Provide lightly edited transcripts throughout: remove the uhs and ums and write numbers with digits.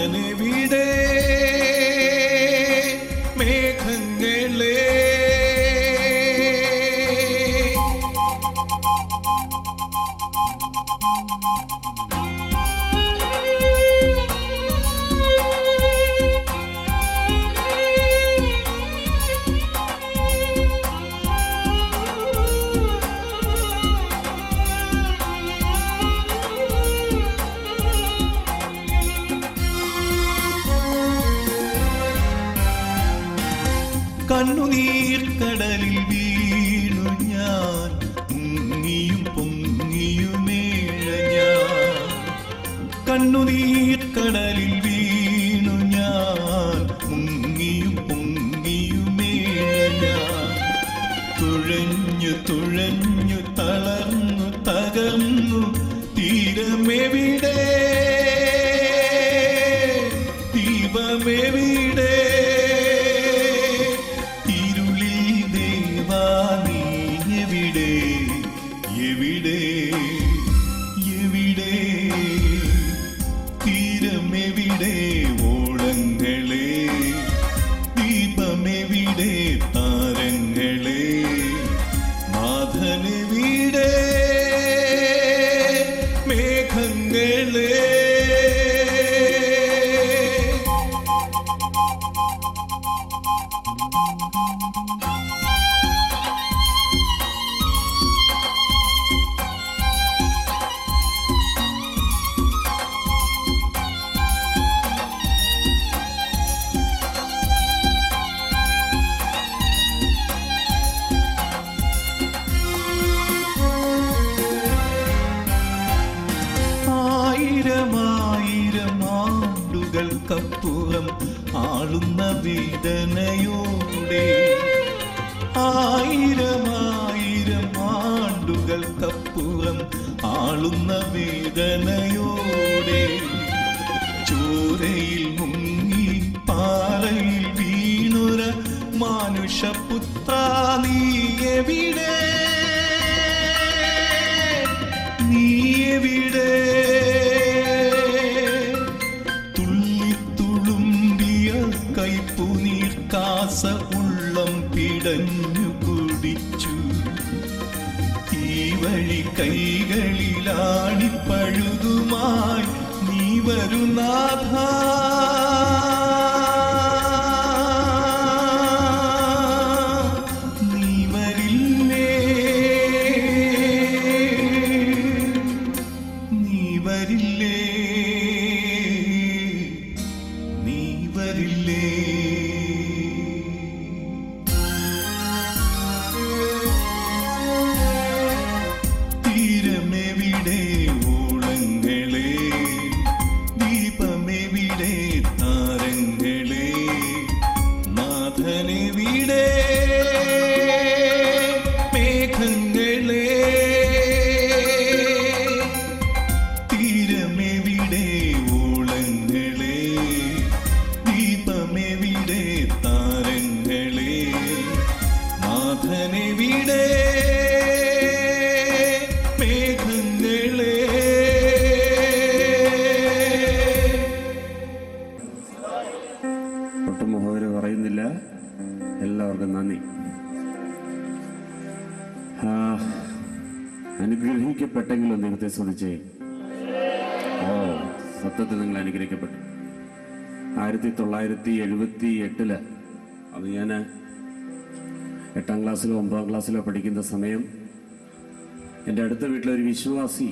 നാഥനെവിടെ മേഘങ്ങളെ കണ്ണുനീർക്കടലിൽ വീണു ഞാൻ മുങ്ങിയും പൊങ്ങിയുമേഴ ഞാൻ കണ്ണുനീർക്കടലിൽ വീണു ഞാൻ മുങ്ങിയും പൊങ്ങിയുമേഴ ഞാൻ തുഴഞ്ഞു തുഴഞ്ഞു തളർന്നു തകർന്നു തീരമെവിടെ ദീപമെവിടെ എവിടെ എവിടെ തീരമെവിടെ ഓളങ്ങളെ ദീപമെവിടെ താരങ്ങളെ നാഥനെവിടെ മേഘങ്ങളെ ആയിരമാണ്ടുകൾക്കപ്പുറം ആളുന്ന വേദനയോടെ ആയിരമാണ്ടുകൾക്കപ്പുറം ആളുന്ന വേദനയോടെ ചോരയിൽ മുങ്ങി പാറയിൽ വീണുര മാനുഷപുത്ര നീ എവിടെ നീ എവിടെ കൈപ്പുനീർ കാസ ഉള്ളം പിടഞ്ഞു കുടിച്ചു ഈ വഴി കൈകളിലാണിപ്പഴുതുമായി നീ വരുനാഥ നീ വരില്ലേ നീ വരില്ലേ തീരമെവിടെ ഓളങ്ങളെ ദീപമെവിടെ താരങ്ങളെ നാഥനെവിടെ മേഘങ്ങളെ തീരമെവിടെ ഓളങ്ങളെ ദീപമെവിടെ താരങ്ങളെ നാഥനെവിടെ മേഘങ്ങളെ ഒട്ടും മുഖവര് പറയുന്നില്ല. എല്ലാവർക്കും നന്ദി. അനുഗ്രഹിക്കപ്പെട്ടെങ്കിലും ദൈവത്തെ സ്തുതിച്ചേ. സത്യത്തിൽ നിങ്ങൾ അനുഗ്രഹിക്കപ്പെട്ടു. 1978 അത് ഞാൻ 8ാം ക്ലാസ്സിലോ 9ാം ക്ലാസ്സിലോ പഠിക്കുന്ന സമയം എൻ്റെ അടുത്ത വീട്ടിലൊരു വിശ്വാസി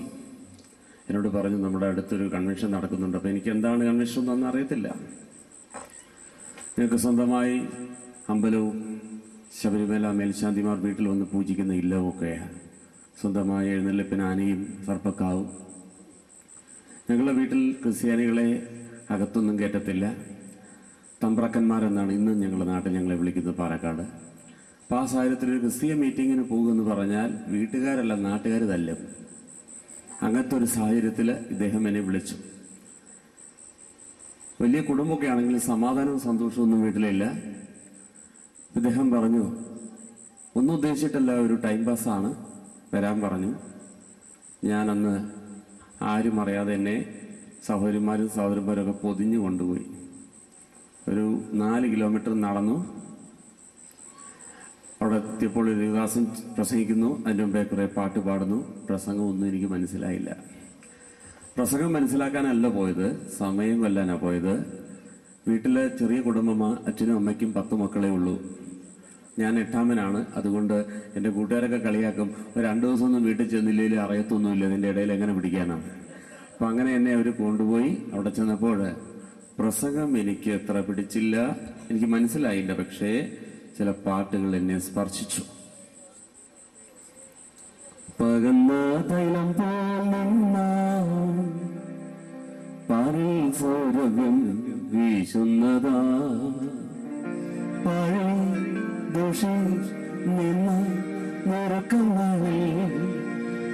എന്നോട് പറഞ്ഞു, നമ്മുടെ അടുത്തൊരു കൺവെൻഷൻ നടക്കുന്നുണ്ട്. അപ്പോൾ എനിക്ക് എന്താണ് കൺവെൻഷൻ എന്നൊന്നും അറിയത്തില്ല. ഞങ്ങൾക്ക് സ്വന്തമായി അമ്പലവും ശബരിമല മേൽശാന്തിമാർ വീട്ടിൽ വന്ന് പൂജിക്കുന്ന ഇല്ലവുമൊക്കെയാണ്. സ്വന്തമായി എഴുന്നള്ളിപ്പിന് ആനയും സർപ്പക്കാവും. ഞങ്ങളുടെ വീട്ടിൽ ക്രിസ്ത്യാനികളെ അകത്തൊന്നും കയറ്റത്തില്ല. തമ്പ്രക്കന്മാരെന്നാണ് ഇന്നും ഞങ്ങളുടെ നാട്ടിൽ ഞങ്ങളെ വിളിക്കുന്നത്, പാലക്കാട്. അപ്പോൾ ആ സാഹചര്യത്തിൽ ഒരു ക്രിസ്തീയ മീറ്റിങ്ങിന് പോകുമെന്ന് പറഞ്ഞാൽ വീട്ടുകാരല്ല നാട്ടുകാർ തല്ലും. അങ്ങനത്തെ ഒരു സാഹചര്യത്തിൽ ഇദ്ദേഹം എന്നെ വിളിച്ചു. വലിയ കുടുംബമൊക്കെ ആണെങ്കിൽ സമാധാനവും സന്തോഷവും ഒന്നും വീട്ടിലില്ല. ഇദ്ദേഹം പറഞ്ഞു, ഒന്നും ഉദ്ദേശിച്ചിട്ടല്ല, ഒരു ടൈം പാസ്സാണ്, വരാൻ പറഞ്ഞു. ഞാനന്ന് ആരും അറിയാതെ എന്നെ സഹോദരിമാരും സഹോദരന്മാരും ഒക്കെ പൊതിഞ്ഞു കൊണ്ടുപോയി. ഒരു 4 കിലോമീറ്റർ നടന്നു. അവിടെ എത്തിയപ്പോൾ ഒരു ദേവദാസൻ പ്രസംഗിക്കുന്നു. അതിൻ്റെ മുമ്പേ കുറേ പാട്ട് പാടുന്നു. പ്രസംഗമൊന്നും എനിക്ക് മനസ്സിലായില്ല. പ്രസംഗം മനസ്സിലാക്കാനല്ല പോയത്, സമയം കൊല്ലാനാണ് പോയത്. വീട്ടിലെ ചെറിയ കുടുംബമാണ്, അച്ഛനും അമ്മയ്ക്കും 10 മക്കളേ ഉള്ളൂ. ഞാൻ 8ാമനാണ്. അതുകൊണ്ട് എൻ്റെ കൂട്ടുകാരൊക്കെ കളിയാക്കും, ഒരു 2 ദിവസമൊന്നും വീട്ടിൽ ചെന്നില്ലെങ്കിൽ അറിയത്തൊന്നുമില്ല, ഇതിൻ്റെ ഇടയിൽ എങ്ങനെ പിടിക്കാനാണ്. അപ്പം അങ്ങനെ എന്നെ അവർ കൊണ്ടുപോയി. അവിടെ ചെന്നപ്പോൾ പ്രസംഗം എനിക്ക് അത്ര പിടിച്ചില്ല, എനിക്ക് മനസ്സിലായില്ല. പക്ഷേ ചില പാട്ടുകൾ എന്നെ സ്പർശിച്ചു. പകന്ന തൈലം പാരിൽ സൗരഭ്യം വീശുന്നതാ, പഴയ ദോഷം നിന്ന നിറക്കങ്ങളിൽ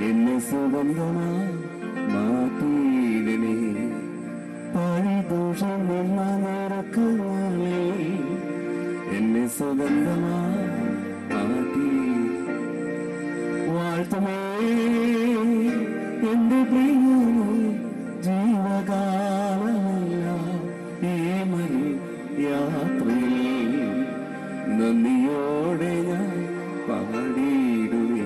എന്നെ സുഗന്ധമാ മാറ്റിയിടണേ. പഴയ ദോഷം നിന്ന നിറക്കങ്ങളിൽ എന്നെ സുഗന്ധമാ മാറ്റി. വാഴ്ത്തുമേ എന്റെ പ്രിയനെ ജീവകാലമല്ല ഈ മരു യാത്രയിൽ നന്ദിയോടെ ഞാൻ പാടിയിടുവേ,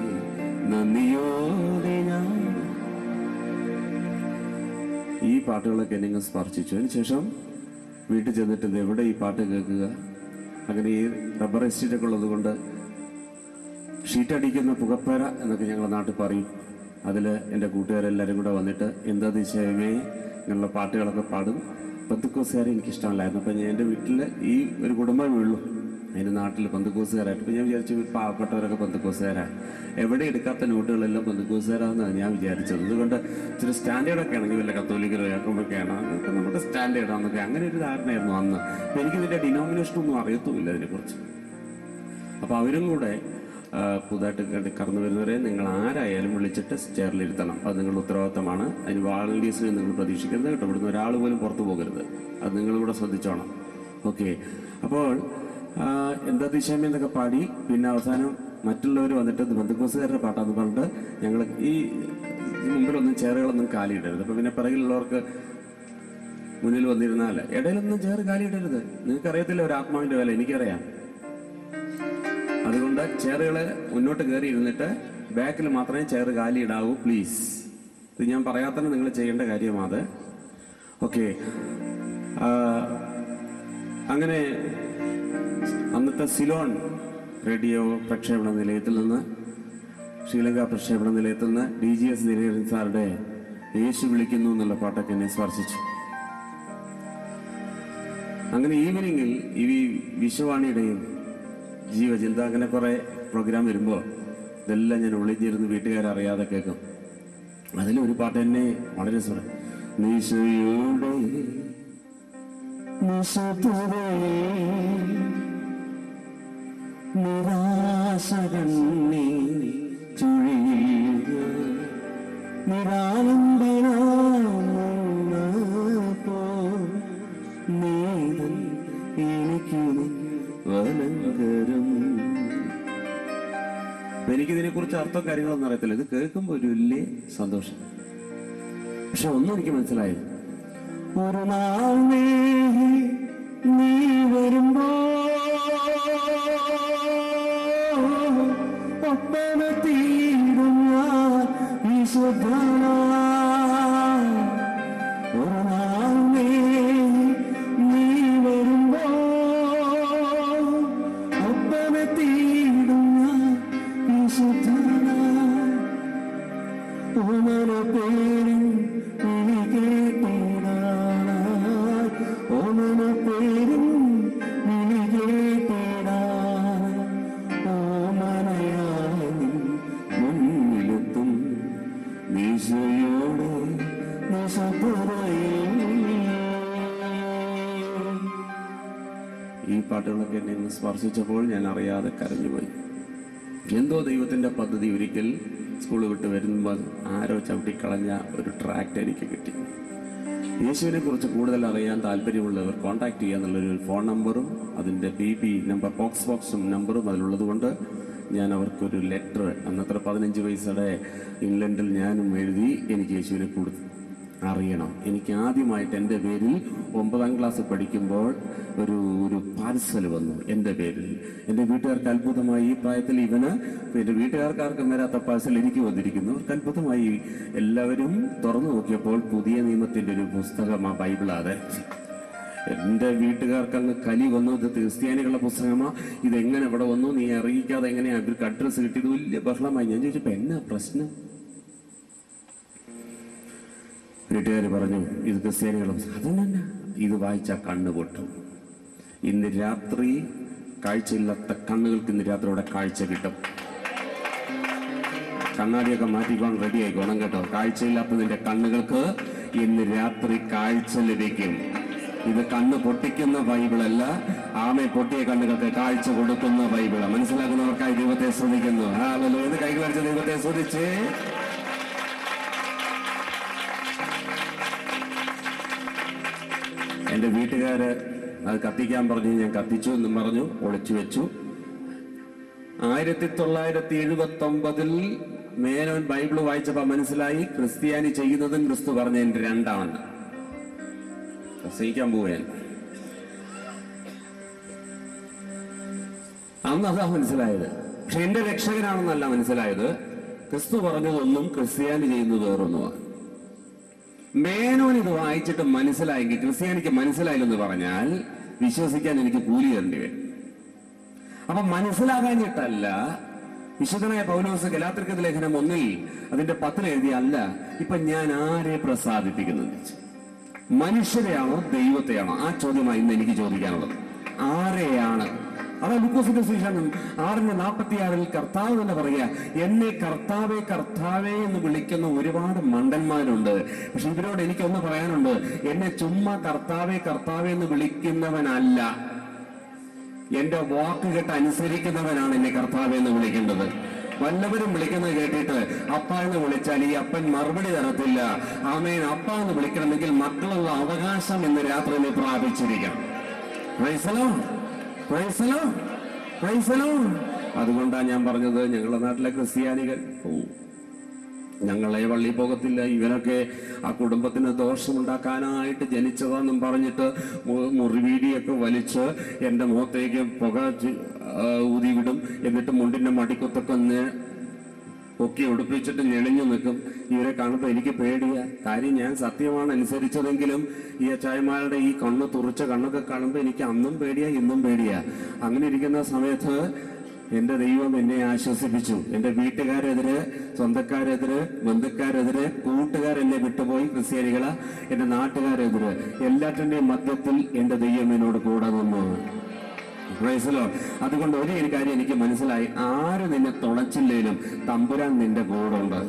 നന്ദിയോടെ ഞാൻ. ഈ പാട്ടുകളൊക്കെ എന്നെ സ്പർശിച്ചു. അതിനുശേഷം വീട്ടിൽ ചെന്നിട്ട് എവിടെ ഈ പാട്ട് കേൾക്കുക. അങ്ങനെ ഈ റബ്ബർ എസ്റ്റേറ്റൊക്കെ ഉള്ളത് കൊണ്ട് ഷീറ്റടിക്കുന്ന പുകപ്പേര എന്നൊക്കെ ഞങ്ങളുടെ നാട്ടിൽ പറയും. അതിൽ എൻ്റെ കൂട്ടുകാരെല്ലാവരും കൂടെ വന്നിട്ട് എന്താ ദിശയമേ ഇങ്ങനെയുള്ള പാട്ടുകളൊക്കെ പാടും. പെന്തക്കോസ്തുകാരെ എനിക്കിഷ്ടമല്ലായിരുന്നു. അപ്പം ഞാൻ എൻ്റെ വീട്ടിൽ ഈ ഒരു കുടുംബമേ ഉള്ളൂ, അതിൻ്റെ നാട്ടിൽ പെന്തക്കോസ്തുകാരായിട്ട്. അപ്പം ഞാൻ വിചാരിച്ചു പാവപ്പെട്ടവരൊക്കെ പെന്തക്കോസ്തുകാരാണ്, എവിടെ എടുക്കാത്ത നോട്ടുകളെല്ലാം പെന്തക്കോസ്തുകാരാണെന്നാണ് ഞാൻ വിചാരിച്ചത്. അതുകൊണ്ട് ഇച്ചിരി സ്റ്റാൻഡേർഡൊക്കെ ആണെങ്കിൽ വല്ല കത്തോലിക്കലോ യാക്കോബൊക്കെയാണ്, അതൊക്കെ നമ്മുടെ സ്റ്റാൻഡേർഡാണെന്നൊക്കെ അങ്ങനെ ഒരു ധാരണയായിരുന്നു അന്ന്. അപ്പം എനിക്കിതിൻ്റെ ഡിനോമിനേഷനൊന്നും അറിയത്തുമില്ല ഇതിനെക്കുറിച്ച്. അപ്പോൾ അവരും കൂടെ പുതുതായിട്ട് കടന്നു വരുന്നവരെ നിങ്ങൾ ആരായാലും വിളിച്ചിട്ട് ചെയറിലിരുത്തണം, അത് നിങ്ങളുടെ ഉത്തരവാദിത്തമാണ്. അതിന് വാളണ്ടിയേഴ്സിനെ നിങ്ങൾ പ്രതീക്ഷിക്കരുത് കേട്ടോ. ഇവിടുന്ന് ഒരാൾ പോലും പുറത്തു പോകരുത്, അത് നിങ്ങൾ കൂടെ ശ്രദ്ധിച്ചോണം. ഓക്കെ. അപ്പോൾ എന്താ ദിശാമി എന്നൊക്കെ പാടി. പിന്നെ അവസാനം മറ്റുള്ളവർ വന്നിട്ട് ബന്ധുക്കോസുകാരുടെ പാട്ടാന്ന് പറഞ്ഞിട്ട് ഞങ്ങൾ ഈ മുമ്പിലൊന്നും ചെയറുകളൊന്നും കാലിയിടരുത്. അപ്പം പിന്നെ പിറകിലുള്ളവർക്ക് മുന്നിൽ വന്നിരുന്നാൽ ഇടയിലൊന്നും ചെയർ കാലിയിടരുത്. നിങ്ങൾക്കറിയത്തില്ല ഒരു ആത്മാവിൻ്റെ വില, എനിക്കറിയാം. അതുകൊണ്ട് ചെയറുകളെ മുന്നോട്ട് കയറി ഇരുന്നിട്ട് ബാക്കിൽ മാത്രമേ ചെയർ കാലിയിടാവൂ പ്ലീസ്. ഇത് ഞാൻ പറയാത്തന്നെ നിങ്ങൾ ചെയ്യേണ്ട കാര്യമാണ്. ഓക്കെ. അങ്ങനെ അന്നത്തെ സിലോൺ റേഡിയോ പ്രക്ഷേപണ നിലയത്തിൽ നിന്ന്, ശ്രീലങ്ക പ്രക്ഷേപണ നിലയത്തിൽ നിന്ന് DGS ദിനകരൻ സാറുടെ യേശു വിളിക്കുന്നു എന്നുള്ള പാട്ടൊക്കെ എന്നെ സ്പർശിച്ചു. അങ്ങനെ ഈവനിങ്ങിൽ ഈ വിശ്വവാണിയുടെയും ജീവചിന്ത അങ്ങനെ കുറേ പ്രോഗ്രാം വരുമ്പോൾ ഇതെല്ലാം ഞാൻ ഒളിഞ്ഞിരുന്ന് വീട്ടുകാരറിയാതെ കേൾക്കും. അതിലൊരു പാട്ട് എന്നെ വളരെ സുഖം. നിശയുടെ നിരാശകണ്ണി ചുഴിയ നിരാലംബനപ്പോ നീതൻ എനിക്ക് വലങ്കരം. എനിക്കിതിനെ കുറിച്ച് അർത്ഥം കാര്യങ്ങളൊന്നും അറിയത്തില്ല. ഇത് കേൾക്കുമ്പോൾ ഒരു വലിയ സന്തോഷം. പക്ഷെ ഒന്നും എനിക്ക് മനസ്സിലായി. ഒരു നാൾ നീ വരുമ്പോ ഒപ്പന തീരും ഞാൻ വിശുദ്ധന. ഒരു നാൾ നീ വരുമ്പോ ഒപ്പന തീരും ഞാൻ വിശുദ്ധന. ഓമന പേരിൻ വിളി കേട്ടിടാനായി, ഓമന പേരിൻ വിളി കേട്ടിടാനായി ഓമനയായി മുന്നിലെത്തും നിശയോടെ നിശപുറയിൽ. ഈ പാട്ടുകളൊക്കെ എന്നെ സ്പർശിച്ചപ്പോൾ ഞാൻ അറിയാതെ കരഞ്ഞുപോയി. എന്തോ ദൈവത്തിൻ്റെ പദ്ധതി. ഒരിക്കൽ സ്കൂൾ വിട്ട് വരുമ്പോൾ ആരോ ചവിട്ടിക്കളഞ്ഞ ഒരു ട്രാക്ട് എനിക്ക് കിട്ടി. യേശുവിനെ കുറിച്ച് കൂടുതൽ അറിയാൻ താല്പര്യമുള്ളവർ കോൺടാക്ട് ചെയ്യുക എന്നുള്ളൊരു ഫോൺ നമ്പറും അതിൻ്റെ PP നമ്പർ ബോക്സും നമ്പറും അതിലുള്ളത് കൊണ്ട് ഞാൻ അവർക്കൊരു ലെറ്റർ അന്നത്ര 15 പൈസയുടെ ഇംഗ്ലണ്ടിൽ ഞാനും എഴുതി എനിക്ക് യേശുവിനെ അറിയണം. എനിക്ക് ആദ്യമായിട്ട് എൻ്റെ പേരിൽ 9ാം ക്ലാസ് പഠിക്കുമ്പോൾ ഒരു പാർസൽ വന്നു എൻ്റെ പേരിൽ. എൻ്റെ വീട്ടുകാർക്ക് അത്ഭുതമായി. ഈ പ്രായത്തിൽ ഇവന് പിന്നെ വീട്ടുകാർക്കാർക്കും വരാത്ത പാർസൽ എനിക്ക് വന്നിരിക്കുന്നു. അവർക്ക് അത്ഭുതമായി. എല്ലാവരും തുറന്നു നോക്കിയപ്പോൾ പുതിയ നിയമത്തിൻ്റെ ഒരു പുസ്തകമാണ്, ബൈബിളാണ്. എൻ്റെ വീട്ടുകാർക്ക് അങ്ങ് കലി വന്നു. ഇത് ക്രിസ്ത്യാനികളുടെ പുസ്തകമാണ്, ഇതെങ്ങനെ ഇവിടെ വന്നു, നീ അറിയിക്കാതെ എങ്ങനെയാണ് അവർക്ക് അഡ്രസ്സ് കിട്ടിയത്? വലിയ ബഹളമായി. ഞാൻ ചോദിച്ചപ്പോൾ എന്നാ പ്രശ്നം? വീട്ടുകാർ പറഞ്ഞു ഇത് ക്രിസ്ത്യാനികളും. അതെന്നെ, ഇത് വായിച്ചാൽ കണ്ണ് പൊട്ടും. ഇന്ന് രാത്രി കാഴ്ചയില്ലാത്ത കണ്ണുകൾക്ക് ഇന്ന് രാത്രി ഇവിടെ കാഴ്ച കിട്ടും. കണ്ണാടിയൊക്കെ മാറ്റിക്കോണം, റെഡി ആയിക്കോണം കേട്ടോ. കാഴ്ചയില്ലാത്തതിന്റെ കണ്ണുകൾക്ക് ഇന്ന് രാത്രി കാഴ്ച ലഭിക്കും. ഇത് കണ്ണ് പൊട്ടിക്കുന്ന ബൈബിളല്ല, ആമേ പൊട്ടിയ കണ്ണുകൾക്ക് കാഴ്ച കൊടുക്കുന്ന ബൈബിളാണ്. മനസ്സിലാക്കുന്നവർക്കായി ദൈവത്തെ സ്തുതിക്കുന്നു. ഹല്ലേലൂയ. കൈകളിച്ച് ദൈവത്തെ സ്തുതിച്ച് എൻ്റെ വീട്ടുകാര് അത് കത്തിക്കാൻ പറഞ്ഞു. ഞാൻ കത്തിച്ചു എന്നും പറഞ്ഞു, ഒളിച്ചു വെച്ചു. 1979 മേനോൻ ബൈബിൾ വായിച്ചപ്പോൾ മനസ്സിലായി ക്രിസ്ത്യാനി ചെയ്യുന്നതും ക്രിസ്തു പറഞ്ഞതിന്റെ രണ്ടാണ്. പ്രസംഗിക്കാൻ പോവുകയാണ്. അന്ന് അതാ മനസ്സിലായത്. പക്ഷെ എന്റെ രക്ഷകനാണെന്നല്ല മനസ്സിലായത്. ക്രിസ്തു പറഞ്ഞതൊന്നും ക്രിസ്ത്യാനി ചെയ്യുന്നത് വേറൊന്നുമാണ്. മേനോൻ ഇത് വായിച്ചിട്ട് മനസ്സിലായെങ്കിൽ ക്രിസ്ത്യാനിക്ക് മനസ്സിലായില്ലെന്ന് പറഞ്ഞാൽ വിശ്വസിക്കാൻ എനിക്ക് കൂലി തരേണ്ടി വരും. അപ്പൊ മനസ്സിലാകാഞ്ഞിട്ടല്ല. വിശുദ്ധനായ പൗലോസ് ഗലാത്യർക്കെഴുതിയ ലേഖനം 1 അതിന്റെ 10 എഴുതിയല്ല, ഇപ്പൊ ഞാൻ ആരെ പ്രസാദിപ്പിക്കുന്നത്? മനുഷ്യരെയാണോ ദൈവത്തെയാണോ? ആ ചോദ്യമായി ഇന്ന് എനിക്ക് ചോദിക്കാനുള്ളത്. ആരെയാണ്? അതാ ലൂക്കോസിന്റെ സുവിശേഷം 6:46 കർത്താവ് തന്നെ പറയുക, എന്നെ കർത്താവേ കർത്താവേ എന്ന് വിളിക്കുന്ന ഒരുപാട് മണ്ടന്മാരുണ്ട്. പക്ഷെ ഇവരോട് എനിക്കൊന്ന് പറയാനുണ്ട്, എന്നെ ചുമ്മാ കർത്താവേ കർത്താവേ എന്ന് വിളിക്കുന്നവനല്ല, എന്റെ വാക്ക് കേട്ട് അനുസരിക്കുന്നവനാണ് എന്നെ കർത്താവേ എന്ന് വിളിക്കേണ്ടത്. വല്ലവരും വിളിക്കുന്നത് കേട്ടിട്ട് അപ്പ എന്ന് വിളിച്ചാൽ ഈ അപ്പൻ മറുപടി തരത്തില്ല. ആമേൻ. അപ്പ എന്ന് വിളിക്കണമെങ്കിൽ മക്കളുള്ള അവകാശം ഇന്ന് രാത്രി നീ പ്രാപിച്ചിരിക്കണം. അതുകൊണ്ടാണ് ഞാൻ പറഞ്ഞത്, ഞങ്ങളുടെ നാട്ടിലെ ക്രിസ്ത്യാനികൾ ഞങ്ങളെ പള്ളി പോകത്തില്ല, ഇവനൊക്കെ ആ കുടുംബത്തിന് ദോഷമുണ്ടാക്കാനായിട്ട് ജനിച്ചതാണെന്നും പറഞ്ഞിട്ട് മുറിവീടിയൊക്കെ വലിച്ച് എൻ്റെ മുഖത്തേക്ക് പുക ഊതിവിടും. എന്നിട്ട് മുണ്ടിന്റെ മടിക്കുത്തൊക്കെ ഒന്ന് പൊക്കി ഒടുപ്പിച്ചിട്ട് ഞെളിഞ്ഞു നിൽക്കും. ഇവരെ കാണുമ്പോൾ എനിക്ക് പേടിയാ. കാര്യം ഞാൻ സത്യമാണ് അനുസരിച്ചതെങ്കിലും ഈ അച്ചായന്മാരുടെ ഈ കണ്ണ് തുറച്ച കണ്ണൊക്കെ കാണുമ്പോൾ എനിക്ക് അന്നും പേടിയാ ഇന്നും പേടിയാ. അങ്ങനെ ഇരിക്കുന്ന സമയത്ത് എന്റെ ദൈവം എന്നെ ആശ്വസിപ്പിച്ചു. എന്റെ വീട്ടുകാരെതിരെ, സ്വന്തക്കാരെതിരെ, ബന്ധുക്കാരെതിരെ, കൂട്ടുകാരെന്നെ വിട്ടുപോയി, ക്രിസ്ത്യാനികളാ, എന്റെ നാട്ടുകാരെതിരെ, എല്ലാറ്റിന്റെയും മധ്യത്തിൽ എന്റെ ദൈവം എന്നോട് കൂടെ നിന്നു. അതുകൊണ്ട് ഒരു കാര്യം എനിക്ക് മനസ്സിലായി, ആര് നിന്നെ തുണച്ചില്ലേലും തമ്പുരാൻ നിന്റെ കൂടെ ഉണ്ട്.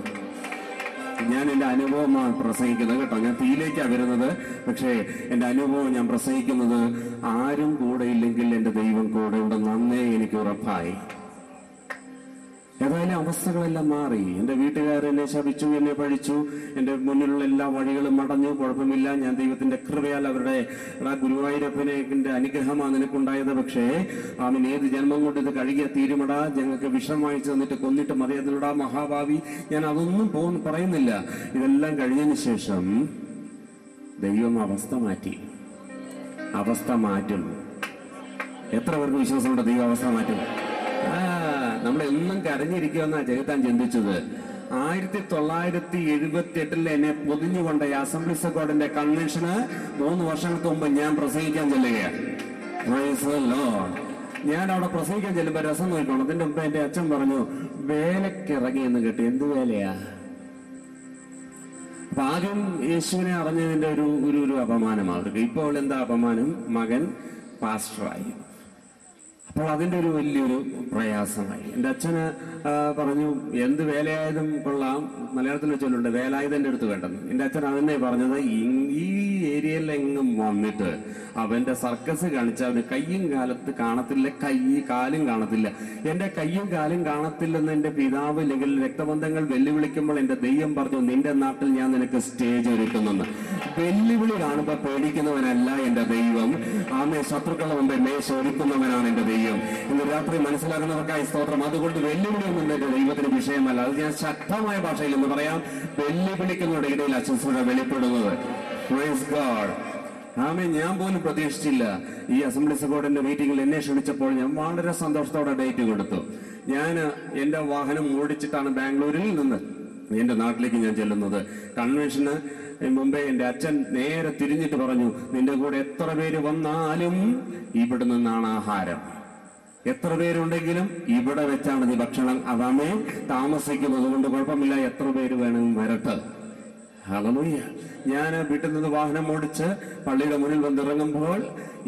ഞാൻ എൻ്റെ അനുഭവമാണ് പ്രസംഗിക്കുന്നത് കേട്ടോ. ഞാൻ തീയിലേക്കാണ് വരുന്നത്, പക്ഷേ എൻ്റെ അനുഭവം ഞാൻ പ്രസംഗിക്കുന്നത് ആരും കൂടെ ഇല്ലെങ്കിൽ എൻ്റെ ദൈവം കൂടെ ഉണ്ടെന്ന് അന്നേ എനിക്ക് ഉറപ്പായി. ഏതായാലും അവസ്ഥകളെല്ലാം മാറി. എൻ്റെ വീട്ടുകാരെന്നെ ശപിച്ചു, എന്നെ പഴിച്ചു, എൻ്റെ മുന്നിലുള്ള എല്ലാ വഴികളും അടഞ്ഞു. കുഴപ്പമില്ല, ഞാൻ ദൈവത്തിന്റെ കൃപയാൽ അവരുടെ ഗുരുവായൂരപ്പന്റെ അനുഗ്രഹമാണ് നിനക്കുണ്ടായത്. പക്ഷേ ആമീൻ, ഏത് ജന്മം കൊണ്ട് ഇത് കഴുകിയ തീരുമടാ, ഞങ്ങൾക്ക് വിഷം വാങ്ങിച്ചു തന്നിട്ട് കൊന്നിട്ട് മതിയതിലൂടാ മഹാഭാവി. ഞാൻ അതൊന്നും പറയുന്നില്ല. ഇതെല്ലാം കഴിഞ്ഞതിന് ശേഷം ദൈവം അവസ്ഥ മാറ്റി. അവസ്ഥ മാറ്റും. എത്ര പേർക്ക് വിശ്വാസമുണ്ട് ദൈവം അവസ്ഥ മാറ്റും? നമ്മളെന്നും കരഞ്ഞിരിക്കുമെന്നാ ചെകുത്താൻ ചിന്തിച്ചത്. 1978 എന്നെ പൊതിഞ്ഞുകൊണ്ട് അസംബ്ലീസ് ഓഫ് ഗോഡിന്റെ കൺവെൻഷന് 3 വർഷങ്ങൾക്ക് മുമ്പ് ഞാൻ പ്രസംഗിക്കാൻ ചെല്ലുകയാണ്. ഞാൻ അവിടെ പ്രസംഗിക്കാൻ ചെല്ലുമ്പോൾ രസം നോക്കണം. അതിന്റെ മുമ്പ് എന്റെ അച്ഛൻ പറഞ്ഞു, വേലക്കിറങ്ങി എന്ന് കേട്ടു. എന്ത് വേലയാ? അപ്പൊ ആദ്യം യേശുവിനെ അറിഞ്ഞതിന്റെ ഒരു അപമാനമാണ് അവർക്ക്. ഇപ്പോൾ എന്താ അപമാനം? മകൻ പാസ്റ്ററായി. അപ്പോൾ അതിൻ്റെ ഒരു വലിയൊരു പ്രയാസമായി. എൻ്റെ അച്ഛന് പറഞ്ഞു, എന്ത് വേലയായതും കൊള്ളാം, മലയാളത്തിൽ ചൊല്ലുണ്ട്, വേലായുധൻ്റെ അടുത്ത് വേണ്ടെന്ന്. എൻ്റെ അച്ഛൻ അതന്നെ പറഞ്ഞത്, ഈ ഏരിയയിലെങ്ങും വന്നിട്ട് അവൻ്റെ സർക്കസ് കാണിച്ചാൽ അവന് കയ്യും കാണത്തില്ല, കാലും കാണത്തില്ല. എൻ്റെ കയ്യും കാലും കാണത്തില്ലെന്ന് എൻ്റെ പിതാവ് അല്ലെങ്കിൽ രക്തബന്ധങ്ങൾ വെല്ലുവിളിക്കുമ്പോൾ എൻ്റെ ദൈവം പറഞ്ഞു, നിന്റെ നാട്ടിൽ ഞാൻ നിനക്ക് സ്റ്റേജ് ഒരുക്കുന്നെന്ന്. വെല്ലുവിളി കാണുമ്പോൾ പേടിക്കുന്നവനല്ല എൻ്റെ ദൈവം. ആമേ, ശത്രുക്കളുടെ മുമ്പേ മേശ ഒരുക്കുന്നവനാണ് എൻ്റെ ദൈവം. ഇന്ന് രാത്രി മനസ്സിലാക്കുന്നവർക്കായി സ്തോത്രം. അതുകൊണ്ട് വെല്ലുവിളിയൊന്നും എൻ്റെ ദൈവത്തിന് വിഷയമല്ല. അത് ഞാൻ ശക്തമായ ഭാഷയിൽ എന്ന് പറയാം, വെല്ലുവിളിക്കുന്നവരുടെ ഇടയിൽ അച്ഛൻ വെളിപ്പെടുന്നത്. Praise God. ആമേ, ഞാൻ പോലും പ്രതീക്ഷിച്ചില്ല. ഈ അസംബ്ലീസ് ഓഫ് ഗോഡിന്റെ മീറ്റിംഗിൽ എന്നെ ക്ഷണിച്ചപ്പോൾ ഞാൻ വളരെ സന്തോഷത്തോടെ ഡേറ്റ് കൊടുത്തു. ഞാൻ എൻ്റെ വാഹനം ഓടിച്ചിട്ടാണ് ബാംഗ്ലൂരിൽ നിന്ന് എൻ്റെ നാട്ടിലേക്ക് ഞാൻ ചെല്ലുന്നത്. കൺവെൻഷന് മുമ്പേ എൻ്റെ അച്ഛൻ നേരെ തിരിഞ്ഞിട്ട് പറഞ്ഞു, നിന്റെ കൂടെ എത്ര പേര് വന്നാലും ഇവിടെ നിന്നാണ് ആഹാരം. എത്ര പേരുണ്ടെങ്കിലും ഇവിടെ വെച്ചാണ് നീ ഭക്ഷണം. അതാമേ താമസിക്കുന്നത് കൊണ്ട് കുഴപ്പമില്ല, എത്ര പേര് വേണമെങ്കിൽ വരട്ടെ. ഹല്ലേലൂയ. ഞാൻ വീട്ടിൽ നിന്ന് വാഹനം ഓടിച്ച് പള്ളിയുടെ മുന്നിൽ വന്നിറങ്ങുമ്പോൾ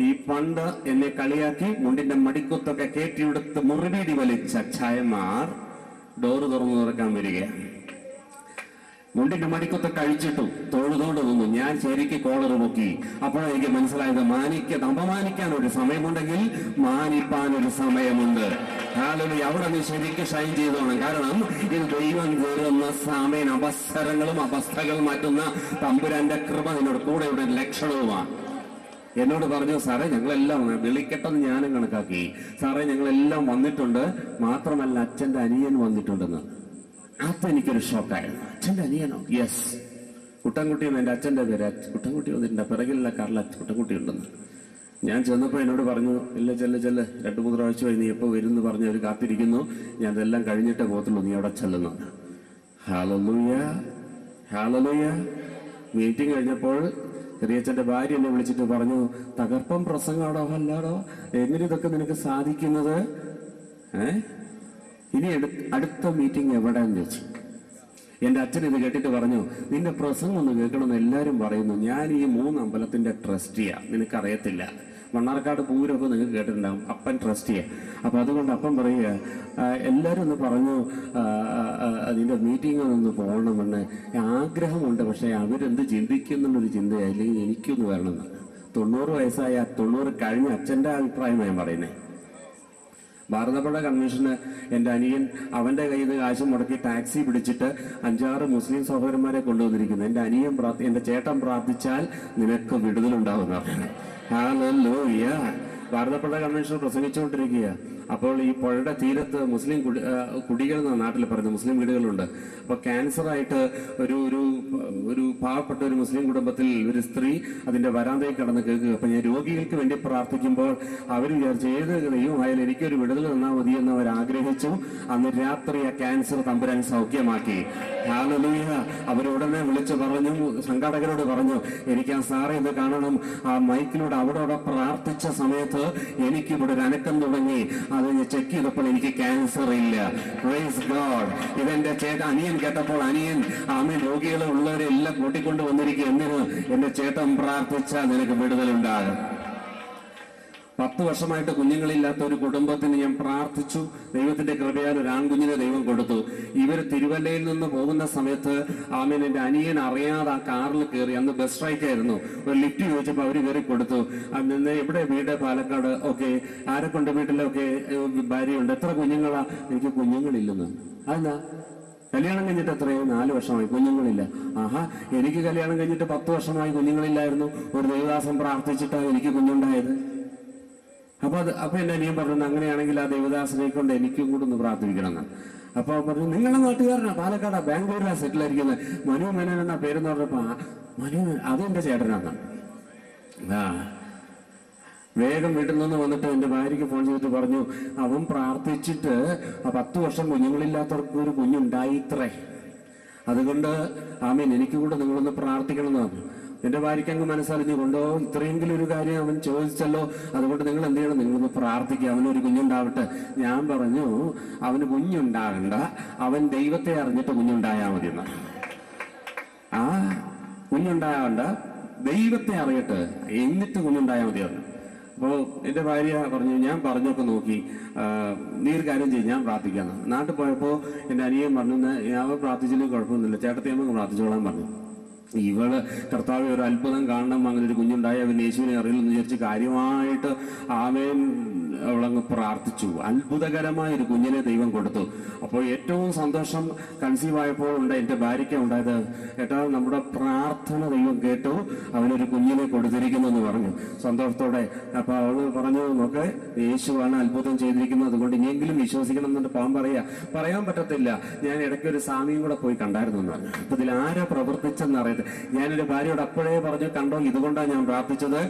ഈ പണ്ട് എന്നെ കളിയാക്കി മുണ്ടിന്റെ മടിക്കുത്തൊക്കെ കയറ്റിയെടുത്ത് മുറിവീടി വലിച്ച ചായമാർ ഡോറ് തുറക്കാൻ വരികയാണ്. മുണ്ടിന്റെ മടിക്കൊത്തൊക്കെ അഴിച്ചിട്ടു തൊഴുതോണ്ട് നിന്നു. ഞാൻ ശരിക്ക് കോളർ പൊക്കി. അപ്പോഴാണ് എനിക്ക് മനസ്സിലായത്, അപമാനിക്കാൻ ഒരു സമയമുണ്ടെങ്കിൽ മാനിപ്പാൻ ഒരു സമയമുണ്ട്. അവിടെ നീ ശരിക്കും ഷൈൻ ചെയ്തോണം. കാരണം ഇത് ദൈവം കയറുന്ന സമയം, അവസരങ്ങളും അവസ്ഥകളും മാറ്റുന്ന തമ്പുരാന്റെ കൃപ നിന്നോട് കൂടെ ഒരു ലക്ഷണവുമാണ്. എന്നോട് പറഞ്ഞു, സാറേ ഞങ്ങളെല്ലാം വിളിക്കട്ടെന്ന് ഞാനും കണക്കാക്കി. സാറേ ഞങ്ങളെല്ലാം വന്നിട്ടുണ്ട്, മാത്രമല്ല അച്ഛന്റെ അനിയൻ വന്നിട്ടുണ്ടെന്ന്. അതെനിക്കൊരു ഷോക്കായിരുന്നു. അച്ഛന്റെ അനിയനോ? യെസ്, കുട്ടൻകുട്ടി എന്ന് എൻ്റെ അച്ഛൻ്റെ പേര്. കുട്ടൻകുട്ടി വന്നിട്ടുണ്ട്, പിറകിലുള്ള കാറിൽ കുട്ടൻകുട്ടി ഉണ്ടെന്ന്. ഞാൻ ചെന്നപ്പോൾ എന്നോട് പറഞ്ഞു, ഇല്ല ചെല്ല് 2-3 ആഴ്ചയായി നീ എപ്പോൾ വരും എന്ന് പറഞ്ഞ് അവർ കാത്തിരിക്കുന്നു, ഞാൻ ഇതെല്ലാം കഴിഞ്ഞിട്ടേ പോകത്തുള്ളൂ, നീ അവിടെ ചെല്ലുന്നു. Hallelujah, hallelujah. മീറ്റിംഗ് കഴിഞ്ഞപ്പോൾ ചെറിയച്ഛൻ്റെ ഭാര്യ എന്നെ വിളിച്ചിട്ട് പറഞ്ഞു, തകർപ്പം പ്രസംഗമാടോ അല്ലാടോ, എങ്ങനെ ഇതൊക്കെ നിനക്ക് സാധിക്കുന്നത്? ഇനി അടുത്ത മീറ്റിംഗ് എവിടെയെന്ന് ചോദിച്ചു. എൻ്റെ അച്ഛൻ ഇത് കേട്ടിട്ട് പറഞ്ഞു, നിന്റെ പ്രസംഗം ഒന്ന് കേൾക്കണമെന്ന് എല്ലാവരും പറയുന്നു. ഞാൻ ഈ 3 അമ്പലത്തിന്റെ ട്രസ്റ്റിയാ, നിനക്കറിയത്തില്ല. മണ്ണാർക്കാട് പൂരമൊക്കെ നിങ്ങൾക്ക് കേട്ടിട്ടുണ്ടാകും, അപ്പൻ ട്രസ്റ്റിയാ. അപ്പൊ അതുകൊണ്ട് അപ്പൻ പറയുക, എല്ലാവരും ഒന്ന് പറഞ്ഞു അതിൻ്റെ മീറ്റിങ്ങിനൊന്ന് പോകണമെന്ന് ആഗ്രഹമുണ്ട്, പക്ഷെ അവരെന്ത് ചിന്തിക്കുന്നുള്ളൊരു ചിന്തയാ, അല്ലെങ്കിൽ എനിക്കൊന്ന് വരണമെന്ന്. 90 വയസ്സായ 90 കഴിഞ്ഞ അച്ഛൻ്റെ അഭിപ്രായമാണ് ഞാൻ പറയുന്നത്. ഭാരതപ്പുഴ കൺവെൻഷന് എൻ്റെ അനിയൻ അവൻ്റെ കയ്യിൽ നിന്ന് കാശ് മുടക്കി ടാക്സി പിടിച്ചിട്ട് 5-6 മുസ്ലിം സഹോദരന്മാരെ കൊണ്ടുവന്നിരിക്കുന്നു. എൻ്റെ ചേട്ടൻ പ്രാർത്ഥിച്ചാൽ നിനക്ക് വിടുതലുണ്ടാവുന്ന. ഹല്ലേലൂയ. ഭാരതപ്പുഴ കൺവെൻഷൻ പ്രസംഗിച്ചുകൊണ്ടിരിക്കുക. അപ്പോൾ ഈ പുഴയുടെ തീരത്ത് മുസ്ലിം കുടികൾ എന്ന നാട്ടിൽ പറയുന്നത് മുസ്ലിം വീടുകളുണ്ട്. അപ്പോൾ ക്യാൻസറായിട്ട് ഒരു പാവപ്പെട്ട ഒരു മുസ്ലിം കുടുംബത്തിൽ ഒരു സ്ത്രീ അതിൻ്റെ വരാന്തയിൽ കടന്ന് കേൾക്കുക. അപ്പം ഞാൻ രോഗികൾക്ക് വേണ്ടി പ്രാർത്ഥിക്കുമ്പോൾ അവർ വിചാരിച്ചു, ഏത് ദൈവമായാലും എനിക്കൊരു വിടുതൽ തന്നാൽ മതി എന്ന് അവർ ആഗ്രഹിച്ചു. അന്ന് രാത്രി ആ ക്യാൻസർ തമ്പുരാൻ സൗഖ്യമാക്കി. ഹല്ലേലൂയ. അവരുടനെ വിളിച്ചു പറഞ്ഞു, സംഘാടകരോട് പറഞ്ഞു, എനിക്ക് ആ സാറെ ഇത് കാണണം. ആ മൈക്കിലൂടെ അവിടെ പ്രാർത്ഥിച്ച സമയത്ത് എനിക്കിവിടെ ഒരു അനക്കം തുടങ്ങി. അത് ഞാൻ ചെക്ക് ചെയ്തപ്പോൾ എനിക്ക് ക്യാൻസർ ഇല്ല. Praise God. ഇതെന്റെ അനിയൻ കേട്ടപ്പോൾ അനിയൻ ആമേൻ രോഗികളെ ഉള്ളവരെ എല്ലാം കൂട്ടിക്കൊണ്ട് വന്നിരിക്കുക. എന്തിനു? എന്റെ ചേട്ടൻ പ്രാർത്ഥിച്ചാൽ നിനക്ക് വിടുതലുണ്ടാകും. 10 വർഷമായിട്ട് കുഞ്ഞുങ്ങളില്ലാത്ത ഒരു കുടുംബത്തിന് ഞാൻ പ്രാർത്ഥിച്ചു. ദൈവത്തിന്റെ കൃപയാൽ ഒരു ആൺകുഞ്ഞിനെ ദൈവം കൊടുത്തു. ഇവർ തിരുവല്ലയിൽ നിന്ന് പോകുന്ന സമയത്ത് ആമേൻ എൻ്റെ അനിയൻ അറിയാതെ ആ കാറിൽ കയറി. അന്ന് ബസ് സ്ട്രൈക്ക് ആയിരുന്നു. ഒരു ലിഫ്റ്റ് ചോദിച്ചപ്പോൾ അവർ കയറി കൊടുത്തു. അന്ന് എവിടെ വീട്? പാലക്കാട്. ഓക്കെ. ആരെ കൊണ്ട് വീട്ടിലൊക്കെ ഭാര്യയുണ്ട്. എത്ര കുഞ്ഞുങ്ങളാ? എനിക്ക് കുഞ്ഞുങ്ങളില്ലെന്ന്. അതെന്താ? കല്യാണം കഴിഞ്ഞിട്ട് എത്രയോ? 4 വർഷമായി, കുഞ്ഞുങ്ങളില്ല. ആഹാ, എനിക്ക് കല്യാണം കഴിഞ്ഞിട്ട് 10 വർഷമായി കുഞ്ഞുങ്ങളില്ലായിരുന്നു. ഒരു ദൈവദാസൻ പ്രാർത്ഥിച്ചിട്ടാണ് എനിക്ക് കുഞ്ഞുണ്ടായത്. അപ്പൊ എന്റെ അനിയൻ പറഞ്ഞു, അങ്ങനെയാണെങ്കിൽ ആ ദേവദാസനെ കൊണ്ട് എനിക്കും കൂടെ ഒന്ന് പ്രാർത്ഥിക്കണം. അപ്പൊ പറഞ്ഞു, നിങ്ങളുടെ നാട്ടുകാരനാ, പാലക്കാടാ, ബാംഗ്ലൂരിലാണ് സെറ്റിൽ ആയിരിക്കുന്നത്, മനു മേനോൻ എന്നാ പേരെന്ന് പറഞ്ഞപ്പോ, മനു അതെന്റെ ചേട്ടനാണ്. വേഗം വീട്ടിൽ നിന്ന് വന്നിട്ട് എൻ്റെ ഭാര്യയ്ക്ക് ഫോൺ ചെയ്തിട്ട് പറഞ്ഞു, അവൻ പ്രാർത്ഥിച്ചിട്ട് 10 വർഷം കുഞ്ഞുങ്ങളില്ലാത്തവർക്ക് ഒരു കുഞ്ഞുണ്ടായിത്രേ. അതുകൊണ്ട് ആമേൻ എനിക്ക് കൂടെ നിങ്ങളൊന്ന് പ്രാർത്ഥിക്കണം എന്ന് പറഞ്ഞു. എൻ്റെ ഭാര്യയ്ക്ക് അങ്ങ് മനസ്സറിഞ്ഞുകൊണ്ടോ, ഇത്രയെങ്കിലും ഒരു കാര്യം അവൻ ചോദിച്ചല്ലോ, അതുകൊണ്ട് നിങ്ങൾ എന്ത് ചെയ്യണം? നിങ്ങളൊന്ന് പ്രാർത്ഥിക്കുക, അവനൊരു കുഞ്ഞുണ്ടാവട്ടെ. ഞാൻ പറഞ്ഞു, അവന് കുഞ്ഞുണ്ടാകണ്ട, അവൻ ദൈവത്തെ അറിഞ്ഞിട്ട് കുഞ്ഞുണ്ടായാൽ മതി എന്ന്. കുഞ്ഞുണ്ടാകണ്ട, ദൈവത്തെ അറിയട്ടെ, എന്നിട്ട് കുഞ്ഞുണ്ടായാൽ മതി എന്ന്. അപ്പോൾ എൻ്റെ ഭാര്യ പറഞ്ഞു, ഞാൻ പറഞ്ഞൊക്കെ നോക്കി, നീ ഒരു കാര്യം ചെയ്യും, ഞാൻ പ്രാർത്ഥിക്കാന്ന്. നാട്ടിൽ പോയപ്പോൾ എൻ്റെ അനിയൻ പറഞ്ഞു, ഞാൻ പ്രാർത്ഥിച്ചില്ലെങ്കിൽ കുഴപ്പമൊന്നുമില്ല, ചേട്ടത്തിയമ്മ പ്രാർത്ഥിച്ചോളാൻ പറഞ്ഞു. ഇവള് കർത്താവ് ഒരു അത്ഭുതം കാണണം, അങ്ങനെ ഒരു കുഞ്ഞുണ്ടായി, അവൻ യേശുവിനെ അറിയില്ലെന്ന് വിചാരിച്ച് കാര്യമായിട്ട് ആമേൻ അവളങ്ങ് പ്രാർത്ഥിച്ചു. അത്ഭുതകരമായ ഒരു കുഞ്ഞിനെ ദൈവം കൊടുത്തു. അപ്പോൾ ഏറ്റവും സന്തോഷം കൺസീവ് ആയപ്പോൾ ഉണ്ട് എൻ്റെ ഭാര്യയ്ക്ക് ഉണ്ടായത്. ഏട്ടാ, നമ്മുടെ പ്രാർത്ഥന ദൈവം കേട്ടു, അവനൊരു കുഞ്ഞിനെ കൊടുത്തിരിക്കുന്നു എന്ന് പറഞ്ഞു സന്തോഷത്തോടെ. അപ്പൊ അവള് പറഞ്ഞു, നോക്ക്, യേശുവാണ് അത്ഭുതം ചെയ്തിരിക്കുന്നത്, അതുകൊണ്ട് ഇനിയെങ്കിലും വിശ്വസിക്കണം എന്നിട്ട് പറയാൻ പറ്റത്തില്ല, ഞാൻ ഇടയ്ക്ക് ഒരു സ്വാമിയും കൂടെ പോയി കണ്ടായിരുന്നു എന്ന് പറഞ്ഞു. അപ്പൊ ഇതിൽ ആരാ പ്രവർത്തിച്ചെന്ന് അറിയത്തില്ല. ഞാനൊരു ഭാര്യയോട് അപ്പോഴേ പറഞ്ഞു, കണ്ടോ, ഇതുകൊണ്ടാണ് ഞാൻ പ്രാർത്ഥിച്ചത്,